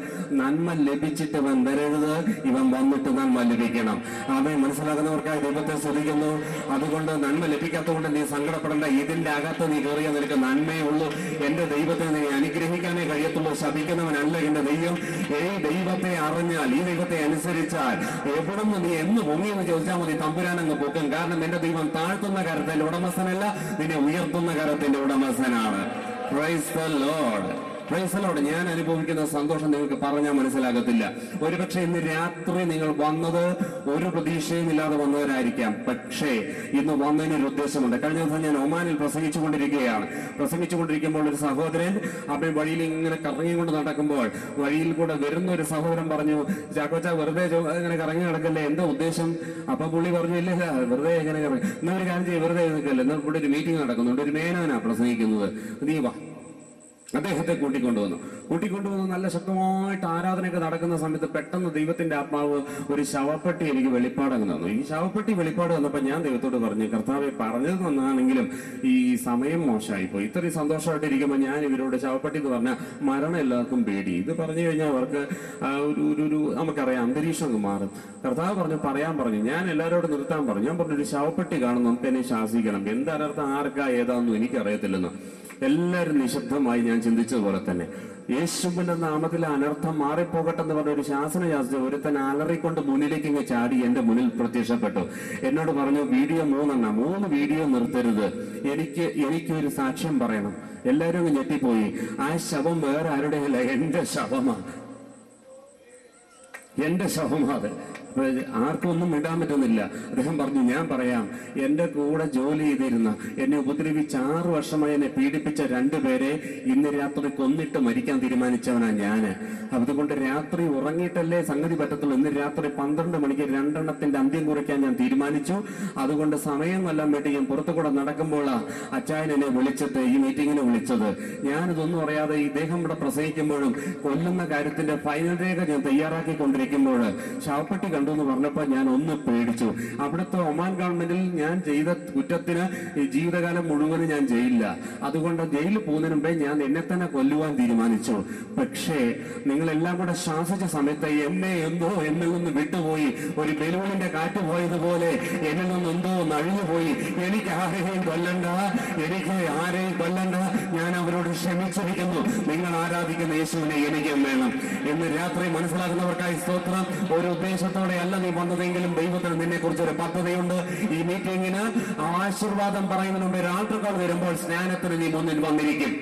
നന്മ ലഭിച്ചിട്ട് ഇവൻ വരരുത്, ഇവൻ വന്നിട്ട് നന്മ ലഭിക്കണം. അവൻ മനസ്സിലാക്കുന്നവർക്കായി ദൈവത്തെ ശ്രദ്ധിക്കുന്നു. അതുകൊണ്ട് നന്മ ലഭിക്കാത്തതുകൊണ്ട് നീ സങ്കടപ്പെടേണ്ട, ഇതിന്റെ അകത്ത് നീ കയറിയ നിനക്ക് നന്മയേ ഉള്ളൂ. എന്റെ ദൈവത്തെ നീ അനുഗ്രഹിക്കാനേ കഴിയത്തുള്ളൂ, ശപിക്കുന്നവനല്ല എന്റെ ദൈവം. ഈ ദൈവത്തെ അറിഞ്ഞാൽ, ഈ ദൈവത്തെ അനുസരിച്ചാൽ എവിടെ നിന്ന് നീ എന്ന് പൊങ്ങിയെന്ന് ചോദിച്ചാൽ മതി, തമ്പുരാനങ്ങ് പൊക്കും. കാരണം എന്റെ ദൈവം താഴ്ത്തുന്ന കരത്തിന്റെ ഉടമസ്ഥനല്ല, നിന്നെ ഉയർത്തുന്ന കരത്തിന്റെ ഉടമസ്ഥനാണ്. Praise the Lord. Praise the Lord. ഞാൻ അനുഭവിക്കുന്ന സന്തോഷം നിങ്ങൾക്ക് പറഞ്ഞാൽ മനസ്സിലാകത്തില്ല. ഒരുപക്ഷെ ഇന്ന് രാത്രി നിങ്ങൾ വന്നത് ഒരു പ്രതീക്ഷയും ഇല്ലാതെ വന്നവരായിരിക്കാം. പക്ഷേ ഇന്ന് വന്നതിനൊരു ഉദ്ദേശമുണ്ട്. കഴിഞ്ഞ ദിവസം ഞാൻ ഒമാനിൽ പ്രസംഗിച്ചുകൊണ്ടിരിക്കുമ്പോൾ ഒരു സഹോദരൻ അവൻ വഴിയിൽ ഇങ്ങനെ കറങ്ങിക്കൊണ്ട് നടക്കുമ്പോൾ വഴിയിൽ കൂടെ വരുന്ന ഒരു സഹോദരൻ പറഞ്ഞു, ചാക്കോച്ച വെറുതെ ഇങ്ങനെ കറങ്ങി നടക്കല്ലേ, എന്താ ഉദ്ദേശം? അപ്പൊ പുള്ളി പറഞ്ഞു, ഇല്ല വെറുതെ എങ്ങനെ കറങ്ങി, എന്നാ ഒരു കാര്യം ചെയ്യും, വെറുതെ നിൽക്കല്ലേ, എന്നാൽ ഇവിടെ ഒരു മീറ്റിംഗ് നടക്കുന്നുണ്ട്, ഒരു മേനോനാ പ്രസംഗിക്കുന്നത്, നീ വാ. അദ്ദേഹത്തെ കൂട്ടിക്കൊണ്ടുവന്നു. നല്ല ശക്തമായിട്ട് ആരാധനയൊക്കെ നടക്കുന്ന സമയത്ത് പെട്ടെന്ന് ദൈവത്തിന്റെ ആത്മാവ് ഒരു ശവപ്പെട്ടി എനിക്ക് വെളിപ്പാടങ്ങ് തന്നു. ഈ ശവപ്പെട്ടി വെളിപ്പാട് വന്നപ്പോൾ ഞാൻ ദൈവത്തോട് പറഞ്ഞു, കർത്താവെ, പറഞ്ഞത് നന്നാണെങ്കിലും ഈ സമയം മോശമായിപ്പോയി. ഇത്രയും സന്തോഷമായിട്ടിരിക്കുമ്പോൾ ഞാൻ ഇവരോട് ശവപ്പെട്ടി എന്ന് പറഞ്ഞാൽ മരണം എല്ലാവർക്കും പേടി. ഇത് പറഞ്ഞു കഴിഞ്ഞാൽ അവർക്ക് ഒരു നമുക്കറിയാം, അന്തരീക്ഷം അങ്ങ് മാറും. കർത്താവ് പറയാൻ പറഞ്ഞു. ഞാൻ എല്ലാവരോടും നിർത്താൻ പറഞ്ഞു. ഞാൻ പറഞ്ഞു, ഒരു ശവപ്പെട്ടി കാണും, നമുക്ക് എന്നെ ശാസിക്കണം, എന്താർത്ഥം ആർക്കാ ഏതാണെന്നും എനിക്കറിയത്തില്ലെന്ന്. എല്ലാവരും നിശബ്ദമായി. ഞാൻ ചിന്തിച്ചതുപോലെ തന്നെ യേശുവിന്റെ നാമത്തിൽ അനർത്ഥം മാറിപ്പോകട്ടെ എന്ന് പറഞ്ഞ ഒരു ശാസന ശാസ്ത്രം ഒരുത്തൻ അലറിക്കൊണ്ട് മുന്നിലേക്ക് ഇങ്ങ് ചാടി എന്റെ മുന്നിൽ പ്രത്യക്ഷപ്പെട്ടു. എന്നോട് പറഞ്ഞു, വീഡിയോ 3 വീഡിയോ നിർത്തരുത്, എനിക്കൊരു സാക്ഷ്യം പറയണം. എല്ലാവരും അങ്ങ് ഞെട്ടിപ്പോയി. ആ ശവം വേറെ ആരുടെയല്ല, എന്റെ ശവമാണ്. ആർക്കും ഒന്നും ഇടാൻ പറ്റുന്നില്ല. അദ്ദേഹം പറഞ്ഞു, ഞാൻ പറയാം, എന്റെ കൂടെ ജോലി ചെയ്തിരുന്ന, എന്നെ ഉപദ്രവിച്ച് 6 വർഷമായി എന്നെ പീഡിപ്പിച്ച 2 പേരെ ഇന്ന് രാത്രി കൊന്നിട്ട് മരിക്കാൻ തീരുമാനിച്ചവനാ ഞാന്. അതുകൊണ്ട് രാത്രി ഉറങ്ങിയിട്ടല്ലേ സംഗതി പറ്റത്തുള്ളൂ. ഇന്ന് രാത്രി 12 മണിക്ക് 2 എണ്ണത്തിന്റെ അന്ത്യം കുറിക്കാൻ ഞാൻ തീരുമാനിച്ചു. അതുകൊണ്ട് സമയം കൊല്ലാൻ വേണ്ടി ഞാൻ പുറത്തു കൂടെ നടക്കുമ്പോൾ അച്ചായൻ എന്നെ വിളിച്ചിട്ട് ഈ മീറ്റിങ്ങിന് വിളിച്ചത്. ഞാനിതൊന്നും അറിയാതെ ഇദ്ദേഹം ഇവിടെ പ്രസംഗിക്കുമ്പോഴും കൊല്ലുന്ന കാര്യത്തിന്റെ ഫൈനൽ രേഖ ഞാൻ തയ്യാറാക്കിക്കൊണ്ടിരിക്കുമ്പോൾ ശവപ്പെട്ടി കണ്ടു എന്ന് പറഞ്ഞപ്പോൾ ഞാൻ ഒന്ന് പേടിച്ചു. അവിടുത്തെ ഒമാൻ ഗവൺമെന്റിൽ ഞാൻ ചെയ്ത കുറ്റത്തിന് ജീവിതകാലം മുഴുവനും ഞാൻ ജയിലില്ല. അതുകൊണ്ട് ജയിലിൽ പോകുന്നതിന് മുമ്പേ ഞാൻ എന്നെ തന്നെ കൊല്ലുവാൻ തീരുമാനിച്ചു. പക്ഷേ നിങ്ങളെല്ലാം കൂടെ ശ്വാസിച്ച സമയത്ത് എന്നെ എന്തോ എന്നിൽ നിന്ന് വിട്ടുപോയി. ഒരു ബലൂണിന്റെ കാറ്റ് പോയതുപോലെ എന്നിൽ നിന്ന് എന്തോ നഴിഞ്ഞുപോയി. എനിക്ക് ആരെയും കൊല്ലണ്ട, ഞാൻ അവരോട് ക്ഷമിച്ചിരിക്കുന്നു. നിങ്ങൾ ആരാധിക്കുന്ന യേശുവിനെ എനിക്കും വേണം. ഇന്ന് രാത്രി മനസ്സിലാക്കുന്നവർക്കായി സ്തോത്രം. ഒരു ഉദ്ദേശത്തോടെ അല്ല നീ വന്നതെങ്കിലും ദൈവത്തിന് നിന്നെ കുറിച്ചൊരു പദ്ധതിയുണ്ട്. ഈ മീറ്റിംഗിന് ആശീർവാദം പറയുന്നതിന് മുമ്പ് രാത്രികൾ വരുമ്പോൾ സ്നാനത്തിന് നീ മുന്നിൽ വന്നിരിക്കും.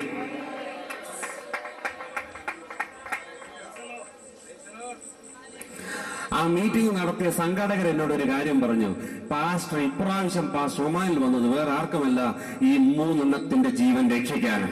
ആ മീറ്റിംഗ് നടത്തിയ സംഘാടകർ എന്നോട് ഒരു കാര്യം പറഞ്ഞു, പാസ്റ്റർ ഇപ്രാവശ്യം പാസ്റ്റർ ഒമാനിൽ വന്നത് വേറെ ആർക്കുമല്ല, ഈ 3 എണ്ണത്തിന്റെ ജീവൻ രക്ഷിക്കാണ്.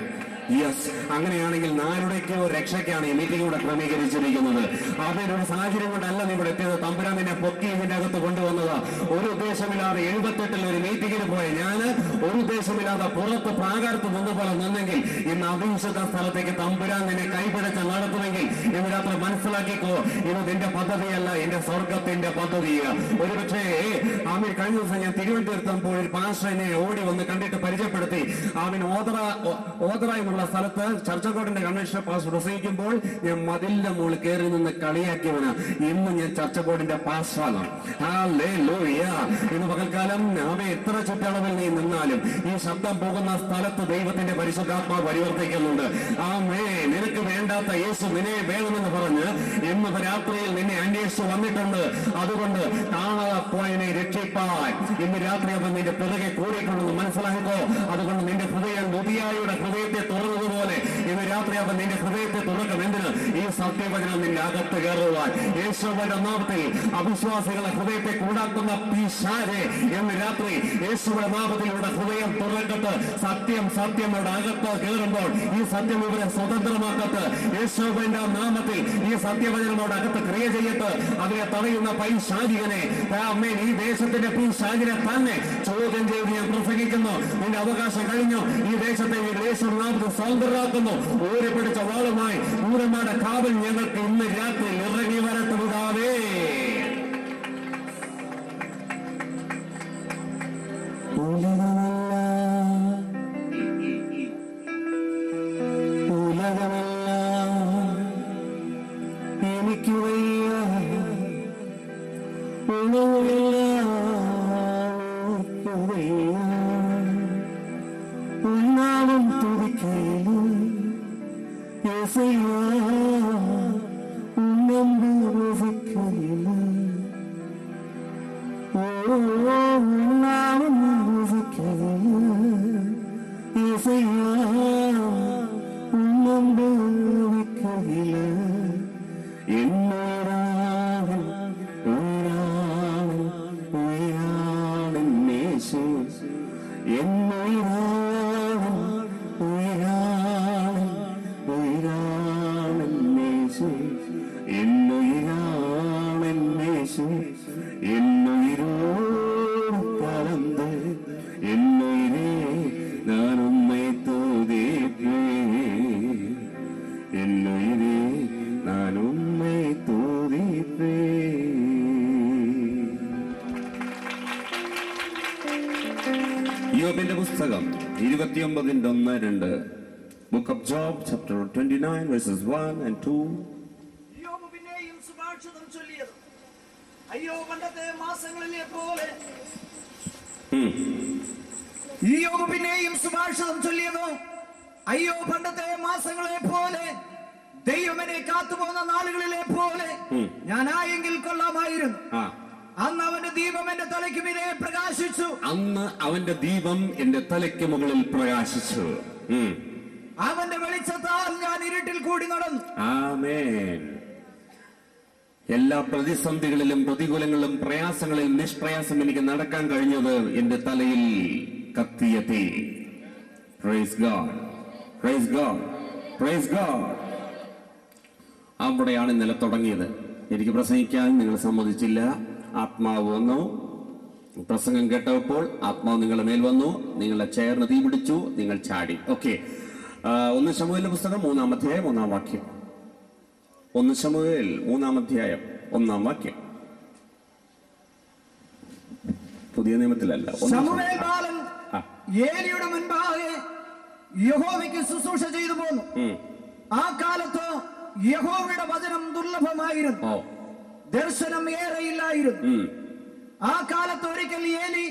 യെസ്, അങ്ങനെയാണെങ്കിൽ 4രുടെയൊക്കെയോ രക്ഷയ്ക്കാണ് ഈ മീറ്റിംഗ് കൂടെ ക്രമീകരിച്ചിരിക്കുന്നത്. അവരുടെ ഒരു സാഹചര്യം കൊണ്ടല്ല നീ ഇവിടെ എത്തിയത്. തമ്പുരാൻ നിന്നെ പൊക്കി ഇതിന്റെ അകത്ത് കൊണ്ടുവന്നത്. ഒരു ഉദ്ദേശമില്ലാതെ 78 ഒരു മീറ്റിംഗിന് പോയ ഞാൻ ഒരു ഉദ്ദേശമില്ലാതെ പുറത്ത് പ്രാകാരത്ത് നിന്നുപോലെ നിന്നെങ്കിൽ ഇന്ന് അവിശുദ്ധ സ്ഥലത്തേക്ക് തമ്പുരാൻ നിന്നെ കൈപിടിച്ച് നടത്തുമെങ്കിൽ ഇന്ന് രാത്രി മനസ്സിലാക്കിക്കോ, ഇത് നിന്റെ പദ്ധതിയല്ല, എന്റെ സ്വർഗത്തിന്റെ പദ്ധതിയാണ്. ഒരുപക്ഷേ കഴിഞ്ഞ ദിവസം ഞാൻ തിരുവനന്തപുരത്തുമ്പോൾ ഒരു പാസ്റ്റർ എന്നെ ഓടി വന്ന് കണ്ടിട്ട് പരിചയപ്പെടുത്തി. അവൻ ഓതറ എന്നുള്ള സ്ഥലത്ത് ചർച്ചക്കോടിന്റെ കൺവെൻഷൻ പാസ്റ്റർ പ്രസംഗിക്കുമ്പോൾ ഞാൻ മതിലിന്റെ മുകളിൽ കയറി നിന്ന് കളിയാക്കിയവന്. ഇന്ന് ഞാൻ ചർച്ചക്കോടിന്റെ പാസ്റ്ററാണ്. ഇന്ന് പകൽക്കാലം അവൻ എത്ര ചുറ്റളവിൽ നീ നിന്നാലും ഈ ശബ്ദം പോകുന്ന സ്ഥലത്ത് ദൈവത്തിന്റെ പരിശുദ്ധാത്മാവ് പരിവർത്തിക്കുന്നുണ്ട്. നിനക്ക് വേണ്ടാത്ത യേശു നിന്നെ വേണമെന്ന് പറഞ്ഞ് ഇന്ന് രാത്രിയിൽ നിന്നെ അന്വേഷിച്ച് വന്നിട്ടുണ്ട്. അതുകൊണ്ട് കാണാതെ പോയനെ രക്ഷിപ്പാൻ ഇന്ന് രാത്രി അവൻ നിന്റെ പിറകെ കൂടിയിട്ടുണ്ടെന്ന് മനസ്സിലാക്കോ. അതുകൊണ്ട് നിന്റെ ഹൃദയം ലുദിയായുടെ ഹൃദയത്തെ തുറന്നതുപോലെ ഇന്ന് രാത്രി അവൻ നിന്റെ ഹൃദയത്തെ തുറക്കും. എന്തിന്? ഈ സത്യവചനം നിന്റെ അകത്ത് കയറുവാൻ യേശുവിന്റെ നാമത്തിൽ അവിശ്വാസികളെ ഹൃദയത്തെ കൂടാക്കുന്ന പിശാചേ എന്ന് രാത്രി യേശുവിന്റെ നാമത്തിൽ ഇവിടെ ഹൃദയം തുറക്കട്ട്. സത്യം ഇവിടെ അകത്ത് കയറുമ്പോൾ ഈ സത്യം ഇവരെ സ്വതന്ത്രമാക്കട്ട്. യേശുവിന്റെ നാമത്തിൽ ഈ സത്യവചനമോട് അകത്ത് ക്രിയ ചെയ്യട്ട്. അതിനെ തടയുന്ന പൈശാചികനെ അമ്മേ ഈ ദേശത്തിന്റെ പൈശാചിനെ തന്നെ ചോദ്യം ചെയ്ത് ഞാൻ പ്രസംഗിക്കുന്നു. നിന്റെ അവകാശം കഴിഞ്ഞു. ഈ ദേശത്തെ യേശുവിന്റെ നാമത്തിൽ സ്വതന്ത്രരാക്കുന്നു. ഊരി പിടിച്ച വാളുമായി ഊരന്മാരുടെ കാവൽ ഞങ്ങൾക്ക് ഇന്ന് രാത്രി ഇറങ്ങി വരട്ടെ പിതാവേ. എനിക്ക് വയ്യ ഉണ്ണാവും തുടിക്കയില് ഉണ്ണമ്പൂരിക്കയില് ഉണ്ണാവും ഉണ്ണമ്പൂരിക്കയില് യോബിന്റെ പുസ്തകം 29:1-2. Book of Job, chapter 29, verses 1 and 2. യോബ് പിന്നെയും സുഭാഷിതം ചൊല്ലിയത്, അയ്യോ പണ്ടത്തെ മാസങ്ങളിലെ പോലെ. യോബ് പിന്നെയും സുഭാഷിതം ചൊല്ലിയതോ, അയ്യോ പണ്ടത്തെ മാസങ്ങളെ പോലെ, ദൈവമനെ കാത്തുപോകുന്ന നാളുകളിലെ പോലെ ഞാനായെങ്കിൽ കൊള്ളാമായിരുന്നു. അന്ന് അവന്റെ ദീപം എന്റെ തലയ്ക്ക് മീതെ പ്രകാശിച്ചു. അന്ന് അവന്റെ ദീപം എന്റെ തലയ്ക്ക് മുകളിൽ പ്രകാശിച്ചു. അവന്റെ വെളിച്ചത്താൽ ഞാൻ ഇരുട്ടിൽ കൂടി നടന്നു. ആമേൻ. എല്ലാ പ്രതിസന്ധികളിലും പ്രതികൂലങ്ങളിലും പ്രയാസങ്ങളിലും നിഷ്പ്രയാസം എനിക്ക് നടക്കാൻ കഴിഞ്ഞത് എന്റെ തലയിൽ കത്തിയ തീ. Price God, praise God, praise God. അവിടെയാണ് ഇന്നലെ തുടങ്ങിയത്. എനിക്ക് പ്രസംഗിക്കാൻ നിങ്ങൾ സമ്മതിച്ചില്ല. ആത്മാവ് വന്നു. പ്രസംഗം കേട്ടപ്പോൾ ആത്മാവ് നിങ്ങളുടെ മേൽ വന്നു. നിങ്ങളുടെ ചെയറിന് തീ പിടിച്ചു. നിങ്ങൾ ചാടി. ഓക്കെ. 1 ശമൂവേലിന്റെ പുസ്തകം 3-ാം അധ്യായം 1-ാം വാക്യം. 1 ശമൂവേൽ 3-ാം അധ്യായം 1-ാം വാക്യം. പുതിയ നിയമത്തിലല്ല. ശമൂവേൽ ബാലൻ ഏലിയുടെ മുൻപാകെ യഹോവയ്ക്ക് ശുശ്രൂഷ ചെയ്തു പോന്നു. ആ കാലത്ത് യഹോവയുടെ വചനം ദുർലഭമായിരുന്നു, ദർശനം ഏറെയില്ലായിരുന്നു. ആ കാലത്ത് ഒരിക്കൽ ഏലി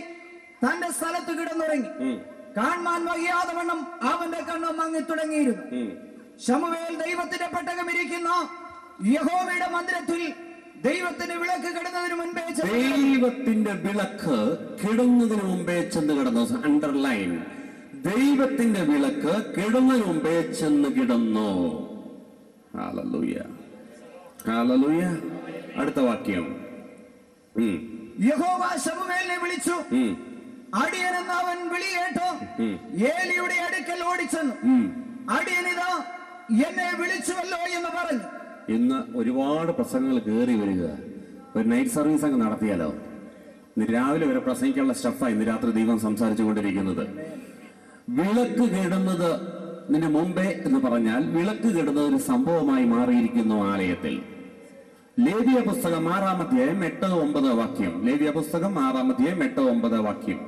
തന്റെ സ്ഥലത്ത് കിടന്നുറങ്ങി. കാണാൻ വയ്യാതെ വണ്ണം അവന്റെ കണ്ണ് മങ്ങി തുടങ്ങിയിരുന്നു. ശമൂവേൽ ദൈവത്തിന്റെ പെട്ടകം ഇരിക്കുന്ന യഹോവയുടെ മന്ദിരത്തിൽ ദൈവത്തിന്റെ വിളക്ക് കിടന്നതിന് മുൻപേ ദൈവത്തിന്റെ വിളക്ക് കിടന്നതിന് മുമ്പേ ചെന്ന് കിടന്നു. അണ്ടർലൈൻ. ദൈവത്തിന്റെ വിളക്ക് കിടന്നതിന് മുമ്പേ ചെന്ന് കിടന്നു. Hallelujah, hallelujah. അടുത്ത വാക്യം. യഹോവ ശമൂവേലിനെ വിളിച്ചു. അടിയനെന്ന് അവൻ വിളി കേട്ടു ഏലിയുടെ അടുക്കൽ ഓടിച്ചെന്നു. അടിയനിതാ എന്നെ വിളിച്ചുവല്ലോ എന്ന് പറഞ്ഞു. ഇന്ന് ഒരുപാട് പ്രസംഗങ്ങൾ കയറി വരിക. ഒരു നൈറ്റ് സർവീസ് അങ്ങ് നടത്തിയാലോ? ഇന്ന് രാവിലെ വരെ പ്രസംഗിക്കാനുള്ള സ്റ്റഫാണ് ഇന്ന് രാത്രി ദൈവം സംസാരിച്ചു കൊണ്ടിരിക്കുന്നത്. വിളക്ക് കിടന്നത് ഇതിന് മുമ്പേ എന്ന് പറഞ്ഞാൽ വിളക്ക് കിടന്നത് ഒരു സംഭവമായി മാറിയിരിക്കുന്നു ആലയത്തിൽ. ലേവ്യ പുസ്തകം 6-ാം അധ്യായം 8-9 വാക്യം. ലേവ്യ പുസ്തകം 6-ാം അധ്യായം 8-9 വാക്യം.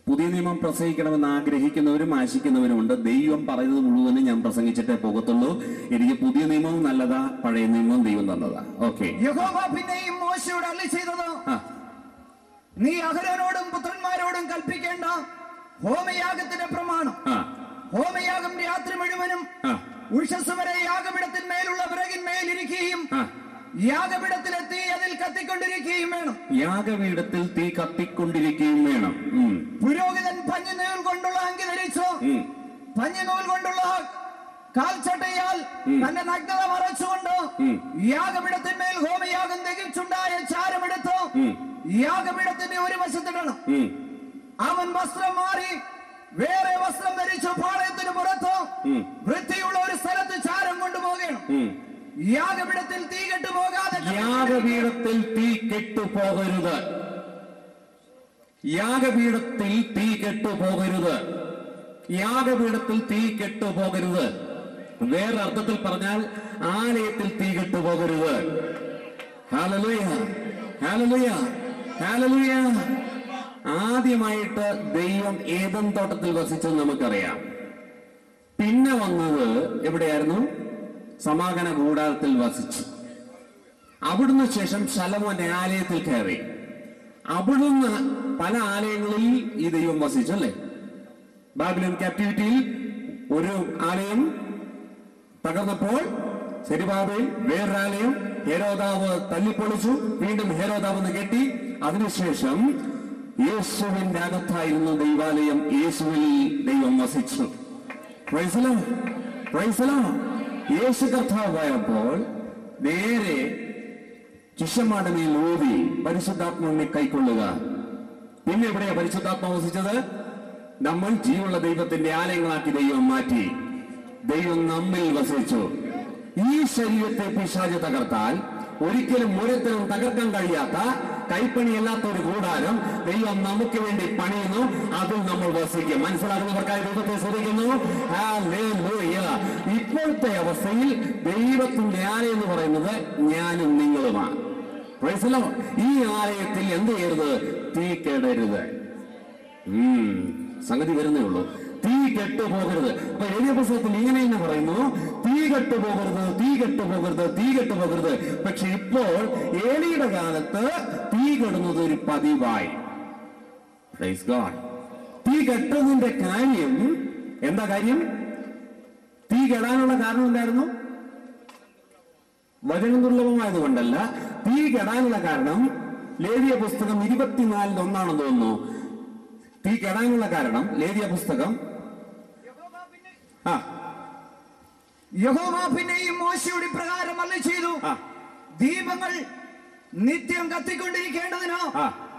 പുതിയ നിയമം പ്രസംഗിക്കണമെന്ന് ആഗ്രഹിക്കുന്നവരും ആശിക്കുന്നവരും ഉണ്ട്. ദൈവം പറയുന്നത് മുഴുവനും ഞാൻ പ്രസംഗിച്ചിട്ടേ പോകത്തുള്ളൂ. എനിക്ക് പുതിയ നിയമവും നല്ലതാ, പഴയ നിയമവും ദൈവം തന്നതാ. ഓക്കെ. യഹോവ പിന്നെയും മോശയോട് അരുളിച്ചെയ്തത്, നീ അഹരോനോടും പുത്രന്മാരോടും കൽപ്പിക്കേണ്ട ഹോമയാഗത്തിന്റെ പ്രമാണം. ഹോമയാഗം രാത്രി മുഴുവനും ഉഷസ് വരെ യാഗപീഠത്തിന്മേലുള്ള വിറകിന്മേലിരിക്കുകയും യാഗപീഠത്തിലെ തീ അതിൽ കത്തിക്കൊണ്ടിരിക്കുകയും വേണം. യാഗപീഠത്തിൽ തീ കത്തിക്കൊണ്ടിരിക്കുകയും വേണം. പുരോഹിതൻ പഞ്ഞിനൂൽ കൊണ്ടുള്ള അങ്കി ധരിച്ചു പഞ്ഞിനൂൽ കൊണ്ടുള്ള കാൽച്ചട്ടയാൽ തന്റെ നഗ്നത മറച്ചുകൊണ്ട് യാഗപീഠത്തിന്മേൽ ഹോമയാഗം ദഹിച്ചുണ്ടായ ചാരമെടുത്ത് യാഗപീഠത്തിന്റെ ഒരു വശത്തിടണം. അവൻ വസ്ത്രം മാറി വേറെ വസ്ത്രം ധരിച്ചു പാളയത്തിന് പുറത്ത് വൃത്തിയുള്ള ഒരു സ്ഥലത്ത് ചാരം കൊണ്ടുപോകണം. യാഗപീഠത്തിൽ തീ കെട്ടുപോകാതെ, യാഗപീഠത്തിൽ തീ കെട്ടുപോകരുത്, യാഗപീഠത്തിൽ തീ കെട്ടുപോകരുത്, യാഗപീഠത്തിൽ തീ കെട്ടുപോകരുത്. വേറെ അർത്ഥത്തിൽ പറഞ്ഞാൽ ആലയത്തിൽ തീ കെട്ടുപോകരുത്. Hallelujah, hallelujah, hallelujah. ആദ്യമായിട്ട് ദൈവം ഏദൻ തോട്ടത്തിൽ വസിച്ചെന്ന് നമുക്കറിയാം. പിന്നെ വന്നത് എവിടെയായിരുന്നു? സമാഗമന കൂടാരത്തിൽ വസിച്ചു. അവിടുന്ന് ശേഷം ശലോമോന്റെ ആലയത്തിൽ കയറി. അവിടുന്ന് പല ആലയങ്ങളിൽ ഈ ദൈവം വസിച്ചു അല്ലേ? ബാബിലോൺ ക്യാപ്റ്റിവിറ്റിയിൽ ഒരു ആലയം തകർന്നപ്പോൾ സെരുബ്ബാബേൽ വേറൊരാലയം ഹെരോദാവ് തല്ലിപ്പൊളിച്ചു. വീണ്ടും ഹെരോദാവ് കെട്ടി. അതിനുശേഷം യേശുവിന്റെ അകത്തായിരുന്നു ദൈവാലയം. യേശുവിൽ ദൈവം വസിച്ചു. Praise the Lord, praise the Lord. യേശു കർത്താവായപ്പോൾ നേരെ ശിഷ്യന്മാരുടെ മേൽ ഊതി പരിശുദ്ധാത്മാവിനെ കൈക്കൊള്ളുക. പിന്നെ എവിടെയാ പരിശുദ്ധാത്മാവ് വസിച്ചത്? നമ്മൾ ജീവനുള്ള ദൈവത്തിന്റെ ആലയങ്ങളാക്കി ദൈവം മാറ്റി. ദൈവം നമ്മിൽ വസിച്ചു. ഈ ശരീരത്തെ പിശാച് തകർത്താൽ ഒരിക്കലും ഒരുത്തരും തകർക്കാൻ കഴിയാത്ത കൈപ്പണിയല്ലാത്ത ഒരു കൂടാരം ദൈവം നമുക്ക് വേണ്ടി പണിയുന്നു. അതിൽ നമ്മൾ വസിക്കും. മനസ്സിലാക്കുന്നവർക്കായി ദൈവത്തെ സ്തുതിക്കുന്നു. ഹല്ലേലൂയ. ഇപ്പോഴത്തെ അവസ്ഥയിൽ ദൈവത്തിന്റെ ആലയം എന്ന് പറയുന്നത് ഞാനും നിങ്ങളുമാണ്. Price the Lord. ഈ ആലയത്തിൽ എന്ത് ചെയ്യരുത്? തീ കെടരുത്. സംഗതി വരുന്നേ ഉള്ളൂ. തീ കെട്ടുപോകരുത്. അപ്പൊ എഴുതിയ പുസ്തകത്തിൽ ഇങ്ങനെ തന്നെ പറയുന്നു, തീ കെട്ടുപോകരുത്, തീ കെട്ടുപോകരുത്, തീ കെട്ടുപോകരുത്. പക്ഷെ ഇപ്പോൾ ഏലിയുടെ കാലത്ത് തീ കെടുന്നത് ഒരു പതിവായി. Praise God. തീ കെട്ടുന്നതിന്റെ കാര്യം എന്താ? കാര്യം തീ കെടാനുള്ള കാരണം എന്തായിരുന്നു? വചനം ദുർലഭമായതുകൊണ്ടല്ല. തീ കെടാനുള്ള കാരണം ലേവ്യ പുസ്തകം 24:1 തോന്നുന്നു. തീ കെടാനുള്ള കാരണം ലേവ്യ പുസ്തകം യഹോവ പിന്നെയും മോശയുടെ പ്രകാരം അരുളി ചെയ്തു, ദീപങ്ങൾ നിത്യം കത്തിക്കൊണ്ടിരിക്കേണ്ടതിനോ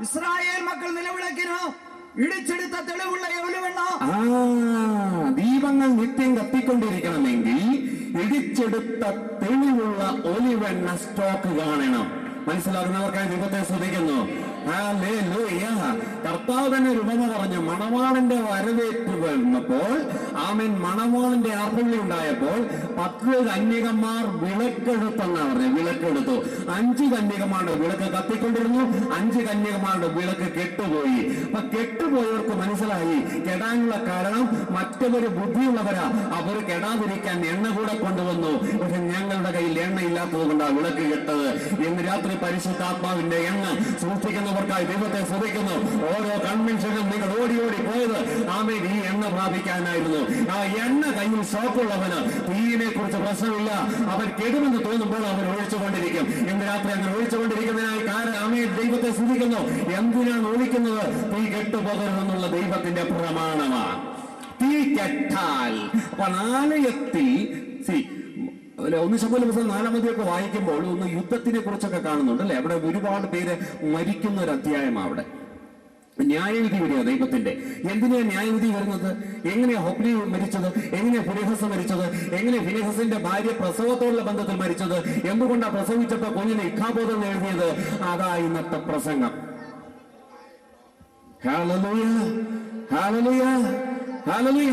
ഇസ്രായേൽ മക്കൾ നിലവിളക്കിനോ ഇടിച്ചെടുത്ത തെളിവുള്ള ഒലിവെണ്ണ. ദീപങ്ങൾ നിത്യം കത്തിക്കൊണ്ടിരിക്കണമെങ്കിൽ ഇടിച്ചെടുത്ത തെളിവുള്ള ഒലിവെണ്ണ സ്റ്റോക്ക് കാണണം. മനസ്സിലാകുന്നവർക്കായി ദൈവത്തെ സ്തുതിക്കുന്നു. ഹല്ലേലൂയ. കർത്താവ് തന്നെ ഒരു ഉപമ പറഞ്ഞു. മണവാളന്റെ വരവേറ്റ് വന്നപ്പോൾ, ആമേൻ, മണവാളന്റെ അർപ്പണി ഉണ്ടായപ്പോൾ 10 കന്യകമാർ വിളക്കെടുത്തെന്നാ പറഞ്ഞത്. വിളക്കെടുത്തു. 5 കന്യകമാരുടെ വിളക്ക് കത്തിക്കൊണ്ടിരുന്നു. 5 കന്യകമാരുടെ വിളക്ക് കെട്ടുപോയി. അപ്പൊ കെട്ടുപോയവർക്ക് മനസ്സിലായി കെടാനുള്ള കാരണം മറ്റവര് ബുദ്ധിയുള്ളവരാ. അവർ കെടാതിരിക്കാൻ എണ്ണ കൂടെ കൊണ്ടുവന്നു. പക്ഷെ ഞങ്ങളുടെ കയ്യിൽ എണ്ണ ഇല്ലാത്തത് കൊണ്ടാണ് വിളക്ക് കെട്ടത്. ഇന്ന് രാത്രി പരിശുദ്ധാത്മാവിന്റെ എണ്ണ സൂക്ഷിക്കുന്നവർക്കായി ദൈവത്തെ സ്തുതിക്കുന്നു. ഓരോ കൺവെൻഷനും നിങ്ങൾ ഓടി ഓടി പോയത് ആമേൻ ഈ എണ്ണ പ്രാപിക്കാനായിരുന്നു. ആ എണ്ണ കയ്യിൽ സ്റ്റോക്കുള്ളവന് തീയിനെ കുറിച്ച് പ്രശ്നമില്ല. അവൻ കെടുമെന്ന് തോന്നുമ്പോൾ അവൻ ഒഴിച്ചുകൊണ്ടിരിക്കും. ഇന്ന് രാത്രി അങ്ങനെ ഒഴിച്ചുകൊണ്ടിരിക്കുന്നതിനായി ആമേൻ ദൈവത്തെ സ്തുതിക്കുന്നു. എന്തിനാണ് ഒഴിക്കുന്നത്? തീ കെട്ടുപോകരുതെന്നുള്ള ദൈവത്തിന്റെ പ്രമാണമാണ്. തീ കെട്ടാൽ അപ്പൊ ആലയത്തിൽ ഒന്ന് ശമൂവേൽ പുസ്തകം 4-ാം അധ്യായമൊക്കെ വായിക്കുമ്പോൾ ഒന്ന് യുദ്ധത്തിനെ കുറിച്ചൊക്കെ കാണുന്നുണ്ട് അല്ലെ? അവിടെ ഒരുപാട് പേര് മരിക്കുന്ന ഒരു അധ്യായമാണ്. അവിടെ ന്യായവിധി വരിക ദൈവത്തിന്റെ. എന്തിനാ ന്യായവിധി വരുന്നത്? എങ്ങനെയാ ഹൊപ്നി മരിച്ചത്? എങ്ങനെയാ ഫിനെഹസ് മരിച്ചത്? എങ്ങനെ ഫിനെഹസിന്റെ ഭാര്യ പ്രസവത്തോടുള്ള ബന്ധത്തിൽ മരിച്ചത്? എന്തുകൊണ്ടാണ് പ്രസവിച്ചപ്പോ കുഞ്ഞിന് ഇഖാബോധം എഴുതിയത്? അതാ ഇന്നത്തെ പ്രസംഗം. Hallelujah, hallelujah, hallelujah.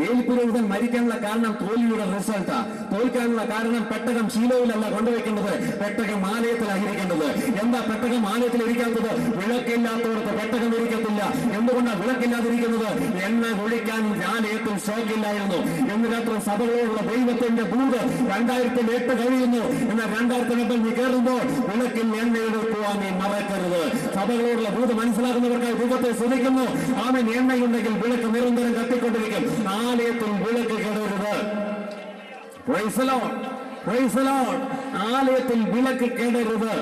ഏലിപുരോഹിതൻ മരിക്കാനുള്ള കാരണം തോൽവിയുടെ റിസൾട്ടാ. തോൽക്കാനുള്ള കാരണം പെട്ടകം ശീലയിലല്ല കൊണ്ടുവയ്ക്കേണ്ടത്, പെട്ടകം ആലയത്തിലാണ് ഇരിക്കേണ്ടത്. എന്താ പെട്ടകം ആലയത്തിൽ ഇരിക്കാത്തത്? വിളക്കില്ലാത്തവർക്ക് പെട്ടകം ഇരിക്കത്തില്ല. എന്തുകൊണ്ടാണ് വിളക്കില്ലാതിരിക്കുന്നത്? എണ്ണ ഒഴിക്കാൻ ആലയത്തിൽ സ്റ്റോക്കില്ലായിരുന്നു. എന്ന് രാത്രി സഭകളോടുള്ള ദൈവത്തിന്റെ ദൂത് 2008 കഴിയുന്നു. എന്നാൽ 2008 നീ കയറുമ്പോൾ വിളക്കിൽ എണ്ണ എടുക്കുവാൻ നീ മറക്കരുത്. സഭകളോടുള്ള ദൂത് മനസ്സിലാക്കുന്നവർക്കായി ദൈവത്തെ സ്തുതിക്കുന്നു. ആമേൻ. എണ്ണയുണ്ടെങ്കിൽ വിളക്ക് നിരന്തരം കത്തിക്കൊണ്ടിരിക്കും. ആലയത്തിൽ വിളക്ക് കെടരുത്. Praise the Lord, Praise the Lord. ആലയത്തിൽ വിളക്ക് കേടരുത്